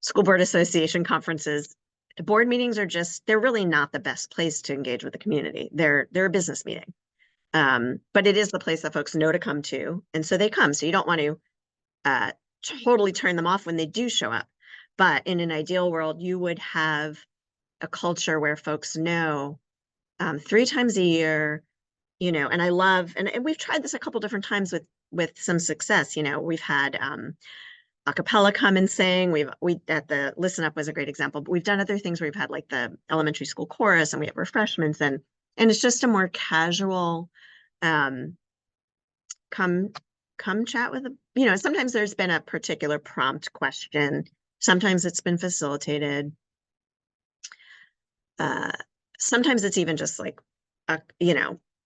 school board association conferences, board meetings are just, they're really not the best place to engage with the community. They're a business meeting. But it is the place that folks know to come to. And so they come. So you don't want to totally turn them off when they do show up. But in an ideal world, you would have a culture where folks know 3 times a year, and I love, and we've tried this a couple different times with some success. We've had a cappella come and sing. We at the Listen Up was a great example, but we've done other things where we've had like the elementary school chorus, and we have refreshments, and it's just a more casual come chat with sometimes there's been a particular prompt question. Sometimes it's been facilitated. Sometimes it's even just like a,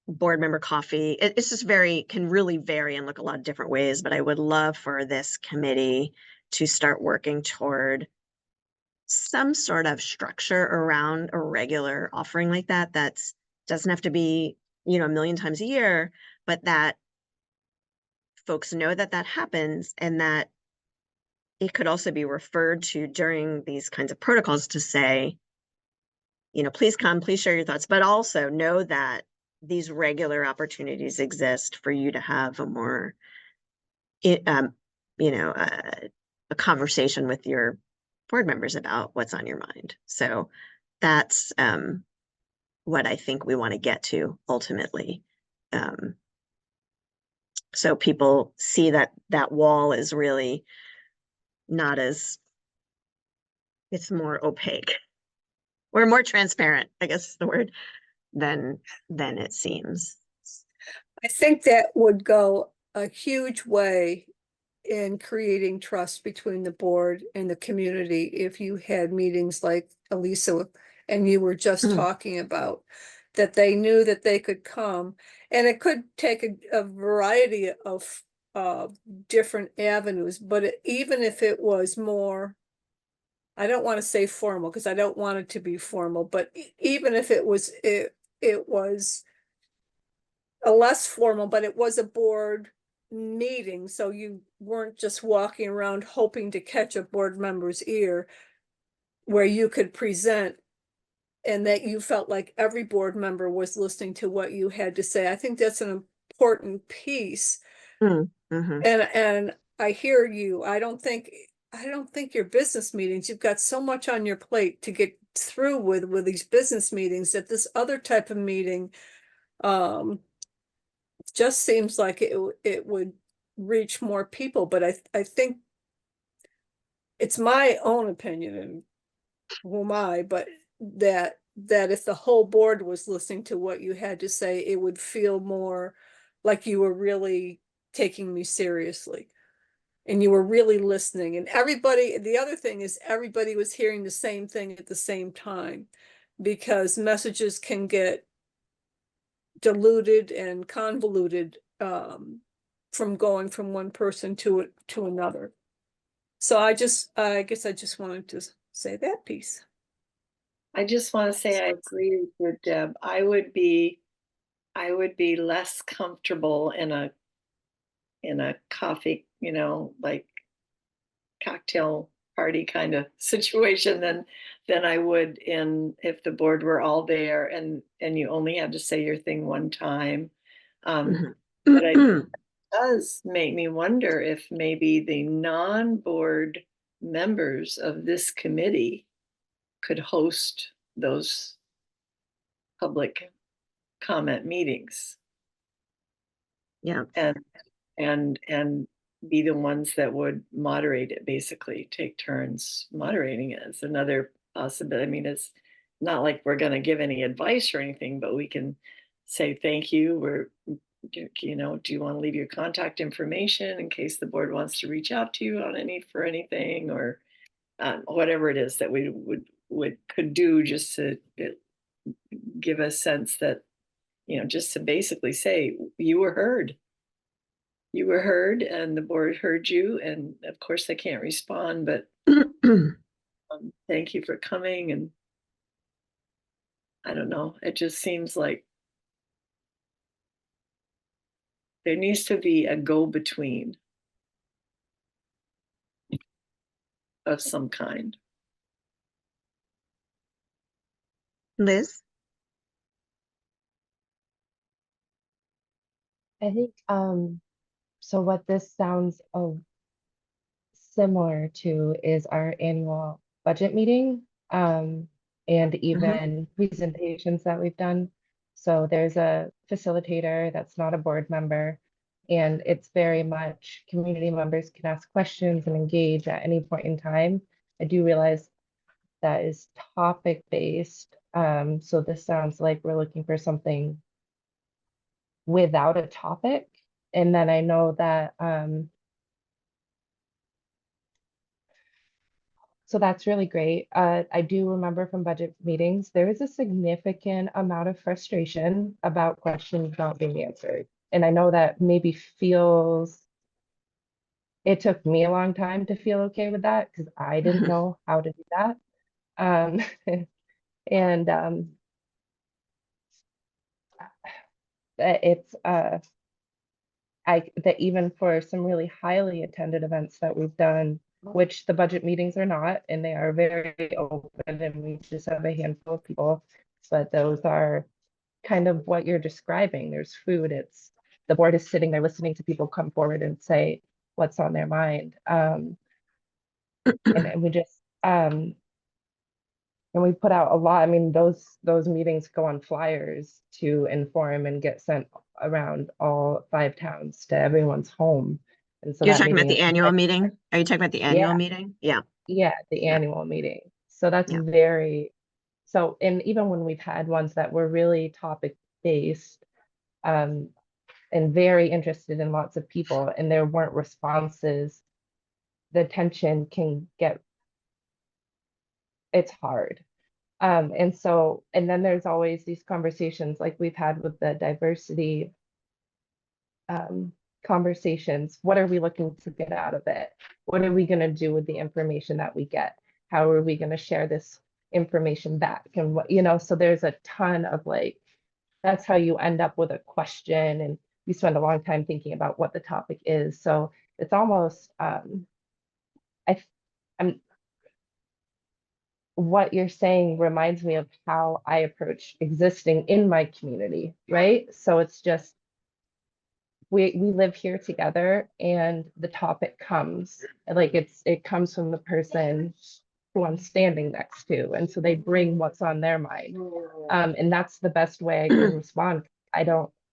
board member coffee. It's just can really vary and look a lot of different ways, but I would love for this committee to start working toward some sort of structure around a regular offering like that. Doesn't have to be, a million times a year, but that folks know that happens, and that it could also be referred to during these kinds of protocols to say, please come, please share your thoughts, but also know that these regular opportunities exist for you to have a more, you know, a conversation with your board members about what's on your mind. So that's what I think we want to get to ultimately. So people see that that wall is really not as, it's more opaque or more transparent, I guess is the word, than it seems. I think that would go a huge way in creating trust between the board and the community if you had meetings like Elisa and you were just talking about, that they knew that they could come. And it could take a variety of different avenues, but even if it was more, I don't want to say formal because I don't want it to be formal, but even if it was a less formal, but it was a board meeting, so you weren't just walking around hoping to catch a board member's ear, where you could present and that you felt like every board member was listening to what you had to say. I think that's an important piece. And I hear you. I don't think your business meetings, you've got so much on your plate to get through with these business meetings, that this other type of meeting just seems like it would reach more people. But I think it's my own opinion, and who am I, but that if the whole board was listening to what you had to say, it would feel more like you were really taking me seriously and you were really listening. And everybody, the other thing is everybody was hearing the same thing at the same time, because messages can get diluted and convoluted from going from one person to another. So I guess I just wanted to say that piece. I just want to say I agree with you, Deb. I would be less comfortable in a coffee, like cocktail party kind of situation than I would if the board were all there and you only had to say your thing one time. But it does make me wonder if maybe the non-board members of this committee could host those public comment meetings. Yeah. And be the ones that would moderate it, basically take turns moderating it. It's another possibility. I mean, it's not like we're going to give any advice or anything, but we can say thank you. Do you want to leave your contact information in case the board wants to reach out to you for anything, or whatever it is that we could do, just to give a sense that, just to basically say you were heard. You were heard and the board heard you, and of course they can't respond, but thank you for coming. And I don't know, it just seems like there needs to be a go-between of some kind. Liz? I think so what this sounds similar to is our annual budget meeting, and even presentations that we've done. So there's a facilitator that's not a board member, and it's very much community members can ask questions and engage at any point in time. I do realize that is topic based. So this sounds like we're looking for something without a topic. And then I know that so that's really great. I do remember from budget meetings, there was a significant amount of frustration about questions not being answered. And I know that maybe it took me a long time to feel okay with that because I didn't know how to do that. And it's that even for some really highly attended events that we've done, which the budget meetings are not, and they are very open, and we just have a handful of people, but those are kind of what you're describing. There's food, it's, the board is sitting there listening to people come forward and say what's on their mind. And we just, and we put out a lot, I mean, those meetings go on flyers to inform and get sent around all 5 towns to everyone's home. And so You're that talking about meeting the is annual like, meeting? Are you talking about the annual meeting? Yeah. yeah, the Yeah. annual meeting. So that's Yeah. very, so, and even when we've had ones that were really topic based, and very interested in lots of people and there weren't responses, the attention can get, it's hard. And so, and then there's always these conversations like we've had with the diversity conversations. What are we looking to get out of it? What are we going to do with the information that we get? How are we going to share this information back? And what, you know, so there's a ton of like, that's how you end up with a question and you spend a long time thinking about what the topic is. So it's almost, I'm, what you're saying reminds me of how I approach existing in my community, right? So it's just, we live here together and the topic comes, like it comes from the person who I'm standing next to. And so they bring what's on their mind. And that's the best way I can respond.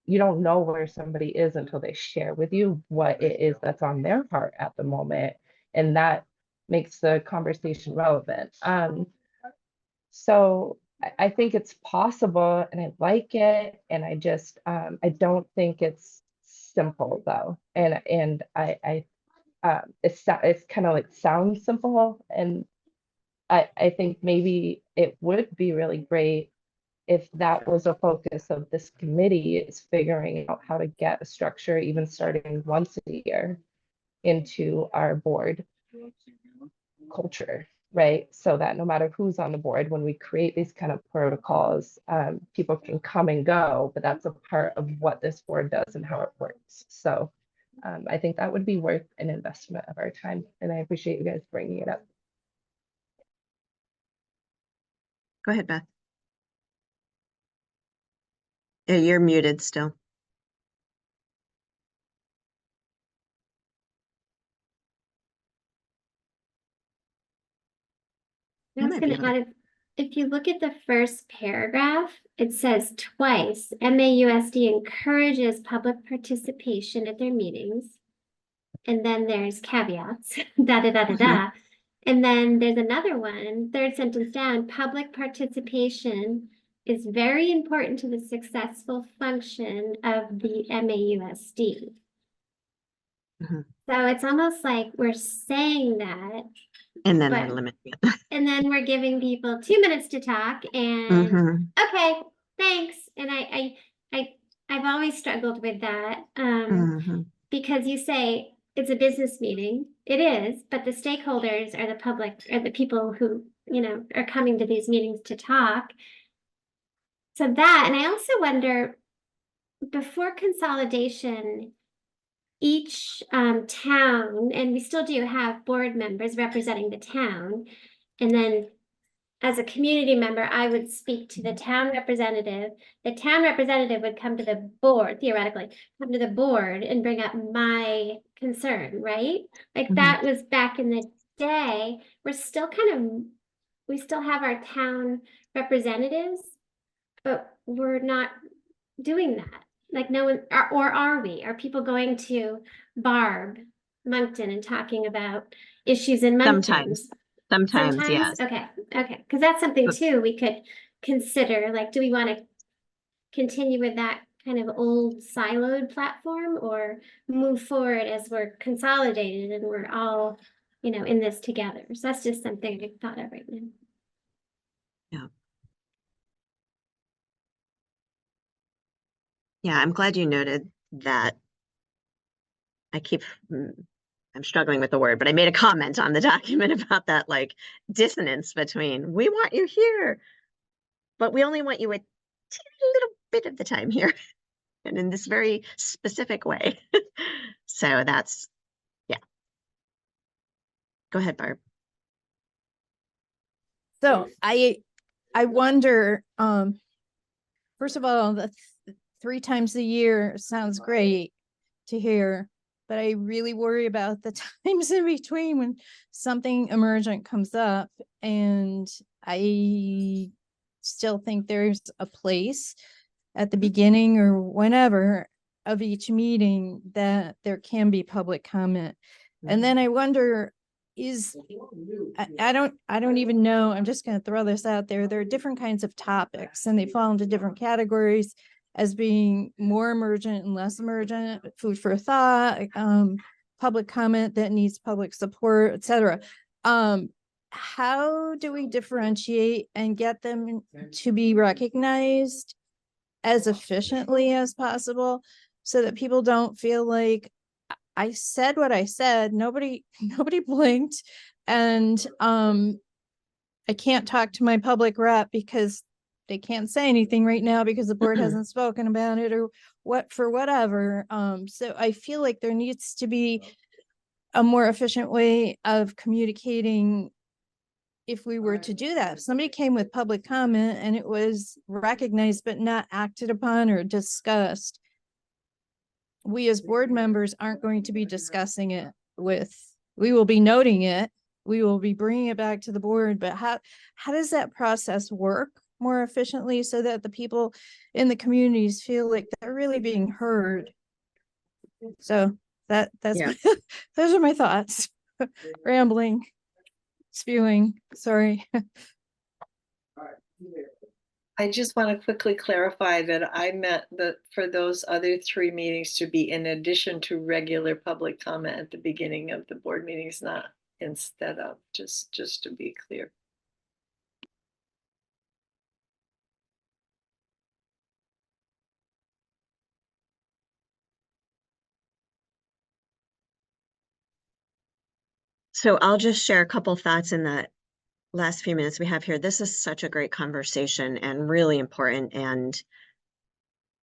You don't know where somebody is until they share with you what it is that's on their heart at the moment. And that makes the conversation relevant. So I think it's possible and I like it. And I just, I don't think it's simple though. And it's kind of like sounds simple. And I think maybe it would be really great if that was a focus of this committee, is figuring out how to get a structure, even starting once a year, into our board culture, right? So that no matter who's on the board, when we create these kind of protocols, people can come and go, but that's a part of what this board does and how it works. So I think that would be worth an investment of our time. And I appreciate you guys bringing it up. Go ahead, Beth. Yeah, you're muted still. I was might be going to okay. add, if you look at the first paragraph, it says twice, MAUSD encourages public participation at their meetings. And then there's caveats, da da da da da. And then there's another one, third sentence down, public participation is very important to the successful function of the MAUSD. Mhm. So it's almost like we're saying that, And then but they're limiting it. and then we're giving people 2 minutes to talk and Mhm. okay, thanks. And I've always struggled with that Mhm. because you say it's a business meeting. It is, but the stakeholders are the public, are the people who, you know, are coming to these meetings to talk. So that, and I also wonder, before consolidation, each town, and we still do have board members representing the town, and then as a community member, I would speak to the town representative. The town representative would come to the board, theoretically, come to the board and bring up my concern, right? Like Mhm. that was back in the day. We're still we still have our town representatives, but we're not doing that. Like no one, or are we? Are people going to Barb, Moncton and talking about issues in Moncton? Sometimes, yes. Okay, because that's something But- too we could consider. Like, do we want to continue with that kind of old siloed platform or move forward as we're consolidated and we're all, you know, in this together? So that's just something I thought of right now. Yeah. Yeah, I'm glad you noted that. I'm struggling with the word, but I made a comment on the document about that like dissonance between we want you here, but we only want you a teeny little bit of the time here and in this very specific way. So that's, yeah. Go ahead, Barb. So I wonder, first of all, the 3 times a year sounds great to hear, but I really worry about the times in between when something emergent comes up. And I still think there's a place at the beginning or whenever of each meeting that there can be public comment. And then I wonder, I don't even know, I'm just going to throw this out there. There are different kinds of topics and they fall into different categories as being more emergent and less emergent, food for thought, public comment that needs public support, etc. How do we differentiate and get them to be recognized as efficiently as possible so that people don't feel like I said what I said, nobody blinked, and I can't talk to my public rep because they can't say anything right now because the board hasn't spoken about it or whatever. So I feel like there needs to be a more efficient way of communicating if we were to do that. If somebody came with public comment and it was recognized but not acted upon or discussed, we as board members aren't going to be discussing it we will be noting it, we will be bringing it back to the board, but how does that process work more efficiently so that the people in the communities feel like they're really being heard? So that's Yeah. those are my thoughts. Rambling, spewing, sorry. I just want to quickly clarify that I meant that for those other 3 meetings to be in addition to regular public comment at the beginning of the board meetings, not instead of, just to be clear. So I'll just share a couple thoughts in the last few minutes we have here. This is such a great conversation and really important. And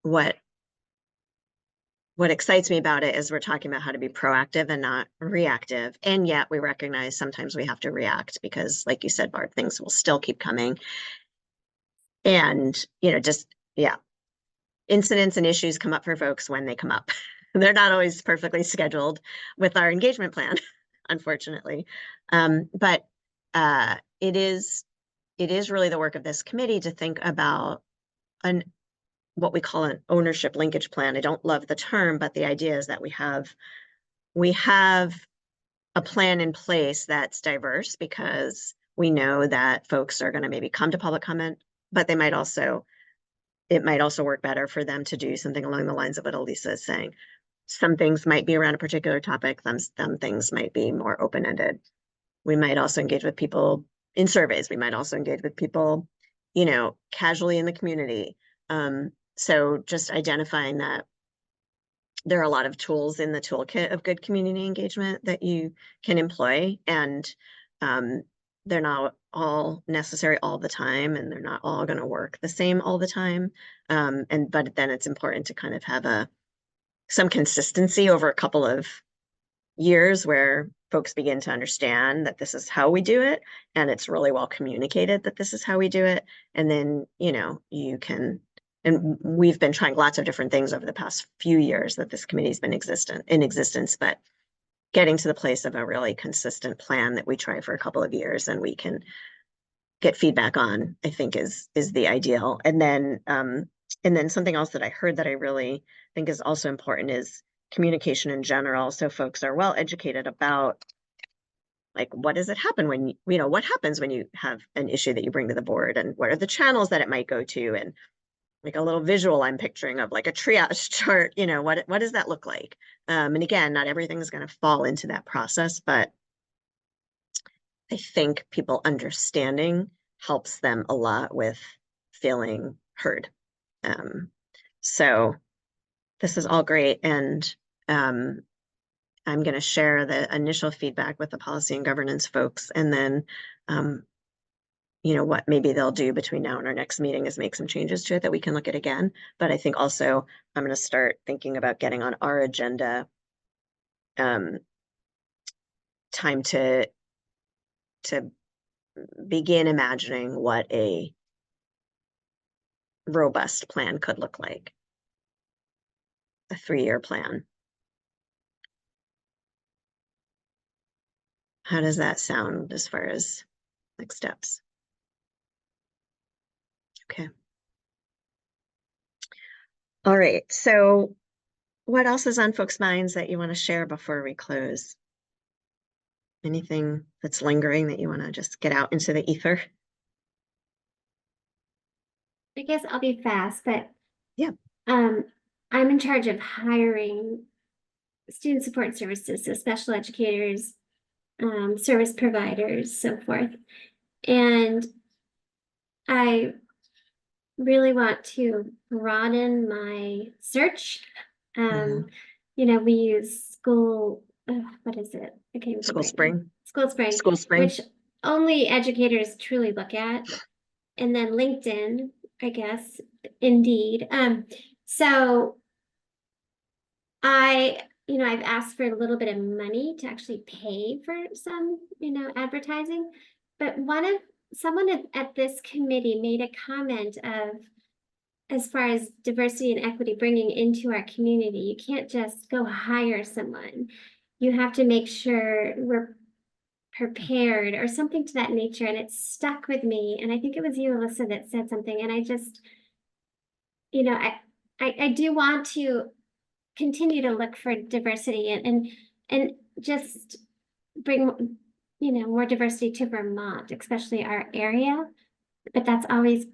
what excites me about it is we're talking about how to be proactive and not reactive. And yet we recognize sometimes we have to react because, like you said, Barb, things will still keep coming. And, incidents and issues come up for folks when they come up. They're not always perfectly scheduled with our engagement plan, unfortunately. But it is really the work of this committee to think about what we call an ownership linkage plan. I don't love the term, but the idea is that we have a plan in place that's diverse because we know that folks are going to maybe come to public comment, but it might also work better for them to do something along the lines of what Elisa is saying. Some things might be around a particular topic, some things might be more open-ended. We might also engage with people in surveys. We might also engage with people, casually in the community. So just identifying that there are a lot of tools in the toolkit of good community engagement that you can employ, and they're not all necessary all the time, and they're not all going to work the same all the time. But then it's important to kind of have some consistency over a couple of years where folks begin to understand that this is how we do it, and it's really well communicated that this is how we do it. And then, you can, and we've been trying lots of different things over the past few years that this committee's been in existence, but getting to the place of a really consistent plan that we try for a couple of years and we can get feedback on, I think is the ideal. And then something else that I heard that I really think is also important is communication in general. So folks are well educated about, like, what does it happen when, what happens when you have an issue that you bring to the board, and what are the channels that it might go to, and like a little visual I'm picturing of like a triage chart, what does that look like? And again, not everything is going to fall into that process, but I think people understanding helps them a lot with feeling heard. So this is all great. And I'm going to share the initial feedback with the policy and governance folks. And then, what maybe they'll do between now and our next meeting is make some changes to it that we can look at again. But I think also I'm going to start thinking about getting on our agenda time to begin imagining what a robust plan could look like. A 3-year plan. How does that sound as far as next steps? Okay. All right, so what else is on folks' minds that you want to share before we close? Anything that's lingering that you want to just get out into the ether? I guess I'll be fast, but yeah, I'm in charge of hiring student support services, so special educators, service providers, so forth. And I really want to broaden my search. You know, we use school, what is it? I can't even School think right now. Spring. School Spring. School Spring. Which only educators truly look at. And then LinkedIn, I guess, Indeed. So I've asked for a little bit of money to actually pay for some, advertising. But someone at this committee made a comment of, as far as diversity and equity bringing into our community, you can't just go hire someone. You have to make sure we're prepared or something to that nature. And it stuck with me. And I think it was you, Alyssa, that said something. And I just, I do want to continue to look for diversity and just bring, more diversity to Vermont, especially our area. But that's always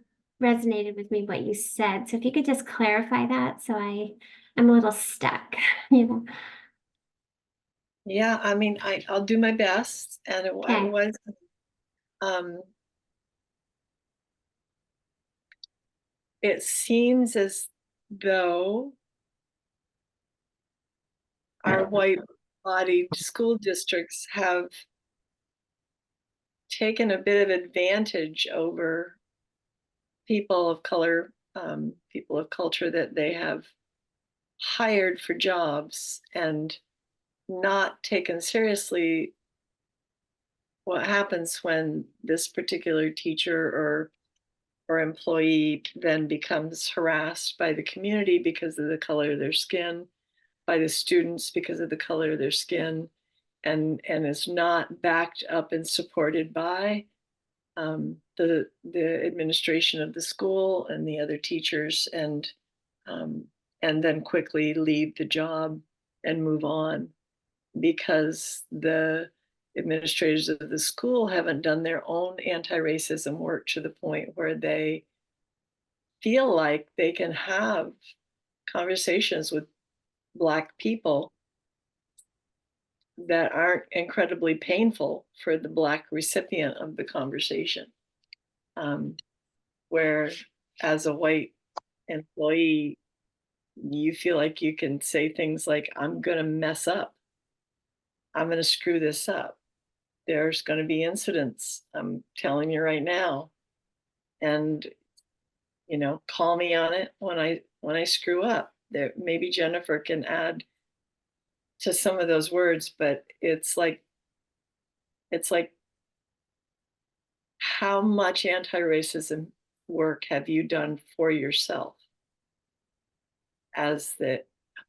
resonated with me what you said. So if you could just clarify that, so I'm a little stuck, Yeah, I mean, I'll do my best, and it was it seems as though our white-bodied school districts have taken a bit of advantage over people of color, people of culture that they have hired for jobs and not taken seriously what happens when this particular teacher or employee then becomes harassed by the community because of the color of their skin, by the students because of the color of their skin, and is not backed up and supported by the administration of the school and the other teachers, and then quickly leave the job and move on because the administrators of the school haven't done their own anti-racism work to the point where they feel like they can have conversations with Black people that aren't incredibly painful for the Black recipient of the conversation. Where as a white employee, you feel like you can say things like, I'm going to mess up. I'm going to screw this up. There's going to be incidents. I'm telling you right now. And, call me on it when I screw up. There, maybe Jennifer can add to some of those words, but it's like how much anti-racism work have you done for yourself as the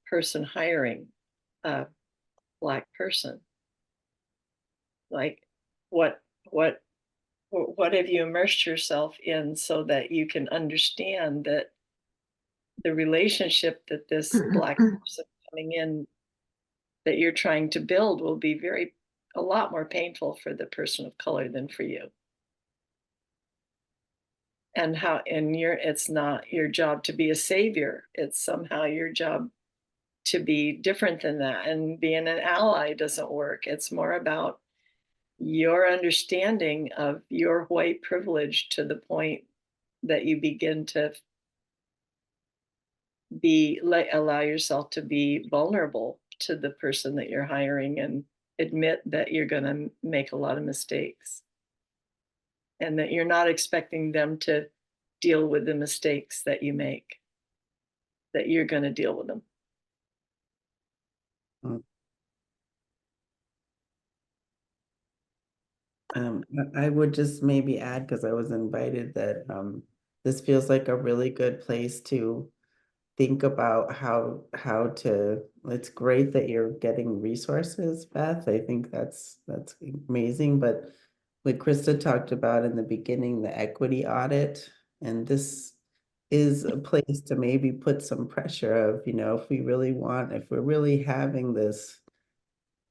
person hiring a Black person? Like, what have you immersed yourself in so that you can understand that the relationship that this Black person coming in that you're trying to build will be a lot more painful for the person of color than for you. And it's not your job to be a savior. It's somehow your job to be different than that. And being an ally doesn't work. It's more about your understanding of your white privilege to the point that you begin to allow yourself to be vulnerable to the person that you're hiring and admit that you're going to make a lot of mistakes and that you're not expecting them to deal with the mistakes that you make, that you're going to deal with them. I would just maybe add, because I was invited, that this feels like a really good place to think about how to, it's great that you're getting resources, Beth. I think that's amazing. But what Krista talked about in the beginning, the equity audit, and this is a place to maybe put some pressure of, if we're really having this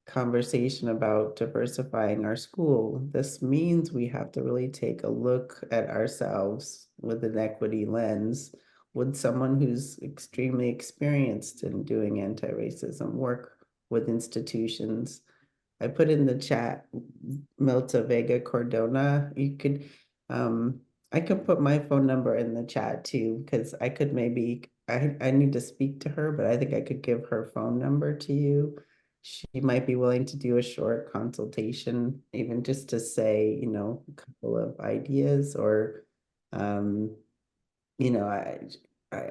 conversation about diversifying our school, this means we have to really take a look at ourselves with an equity lens. Would someone who's extremely experienced in doing anti-racism work with institutions? I put in the chat Milta Vega Cordona. You could, I could put my phone number in the chat too, because I could maybe, I need to speak to her, but I think I could give her phone number to you. She might be willing to do a short consultation, even just to say, a couple of ideas, or, I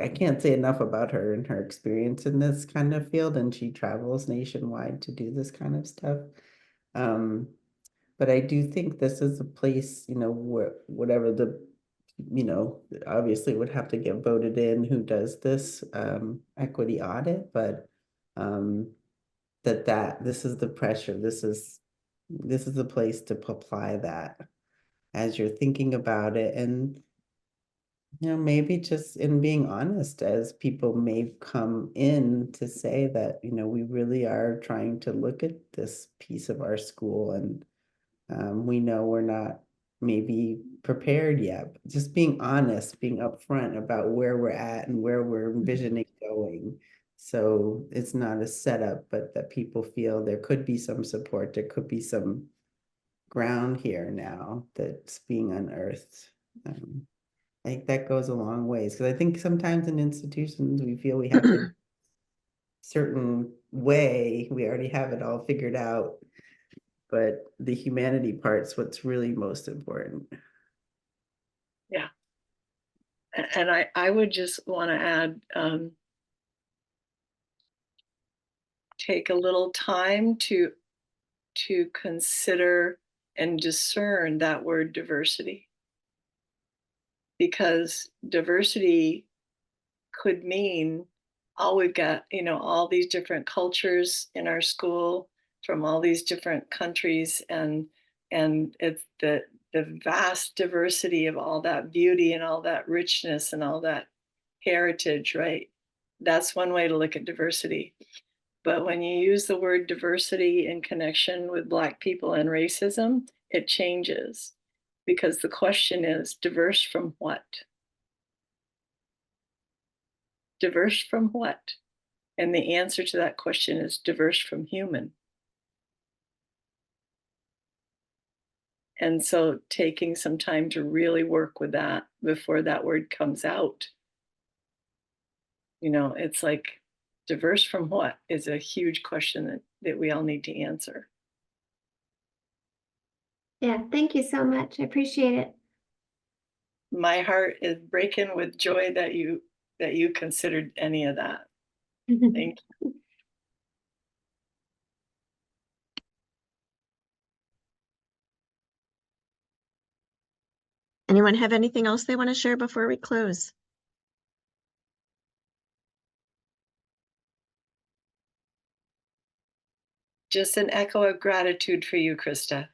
can't say enough about her and her experience in this kind of field, and she travels nationwide to do this kind of stuff. But I do think this is a place, where whatever obviously would have to get voted in who does this equity audit, but this is the pressure. This is the place to apply that as you're thinking about it. And maybe just in being honest, as people may come in to say that, we really are trying to look at this piece of our school, and we know we're not maybe prepared yet. But just being honest, being upfront about where we're at and where we're envisioning going. So it's not a setup, but that people feel there could be some support, there could be some ground here now that's being unearthed. I think that goes a long ways, because I think sometimes in institutions we feel we have to certain way, we already have it all figured out, but the humanity part's what's really most important. Yeah. And I would just want to add, take a little time to consider and discern that word diversity, because diversity could mean, we've got, all these different cultures in our school from all these different countries, and it's the vast diversity of all that beauty and all that richness and all that heritage, right? That's one way to look at diversity. But when you use the word diversity in connection with Black people and racism, it changes, because the question is, diverse from what? Diverse from what? And the answer to that question is diverse from human. And so taking some time to really work with that before that word comes out. It's like, diverse from what is a huge question that we all need to answer. Yeah, thank you so much. I appreciate it. My heart is breaking with joy that you considered any of that. Thank you. Anyone have anything else they want to share before we close? Just an echo of gratitude for you, Krista,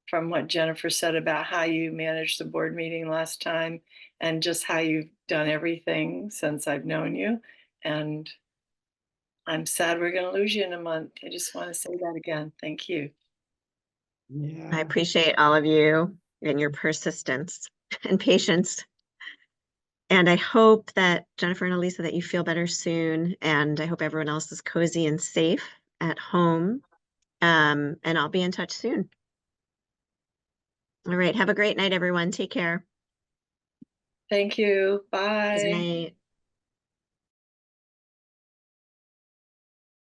from what Jennifer said about how you managed the board meeting last time, and just how you've done everything since I've known you. And I'm sad we're going to lose you in a month. I just want to say that again. Thank you. Yeah. I appreciate all of you and your persistence and patience. And I hope that Jennifer and Elisa, that you feel better soon. And I hope everyone else is cozy and safe at home. And I'll be in touch soon. All right. Have a great night, everyone. Take care. Thank you. Good Bye. night.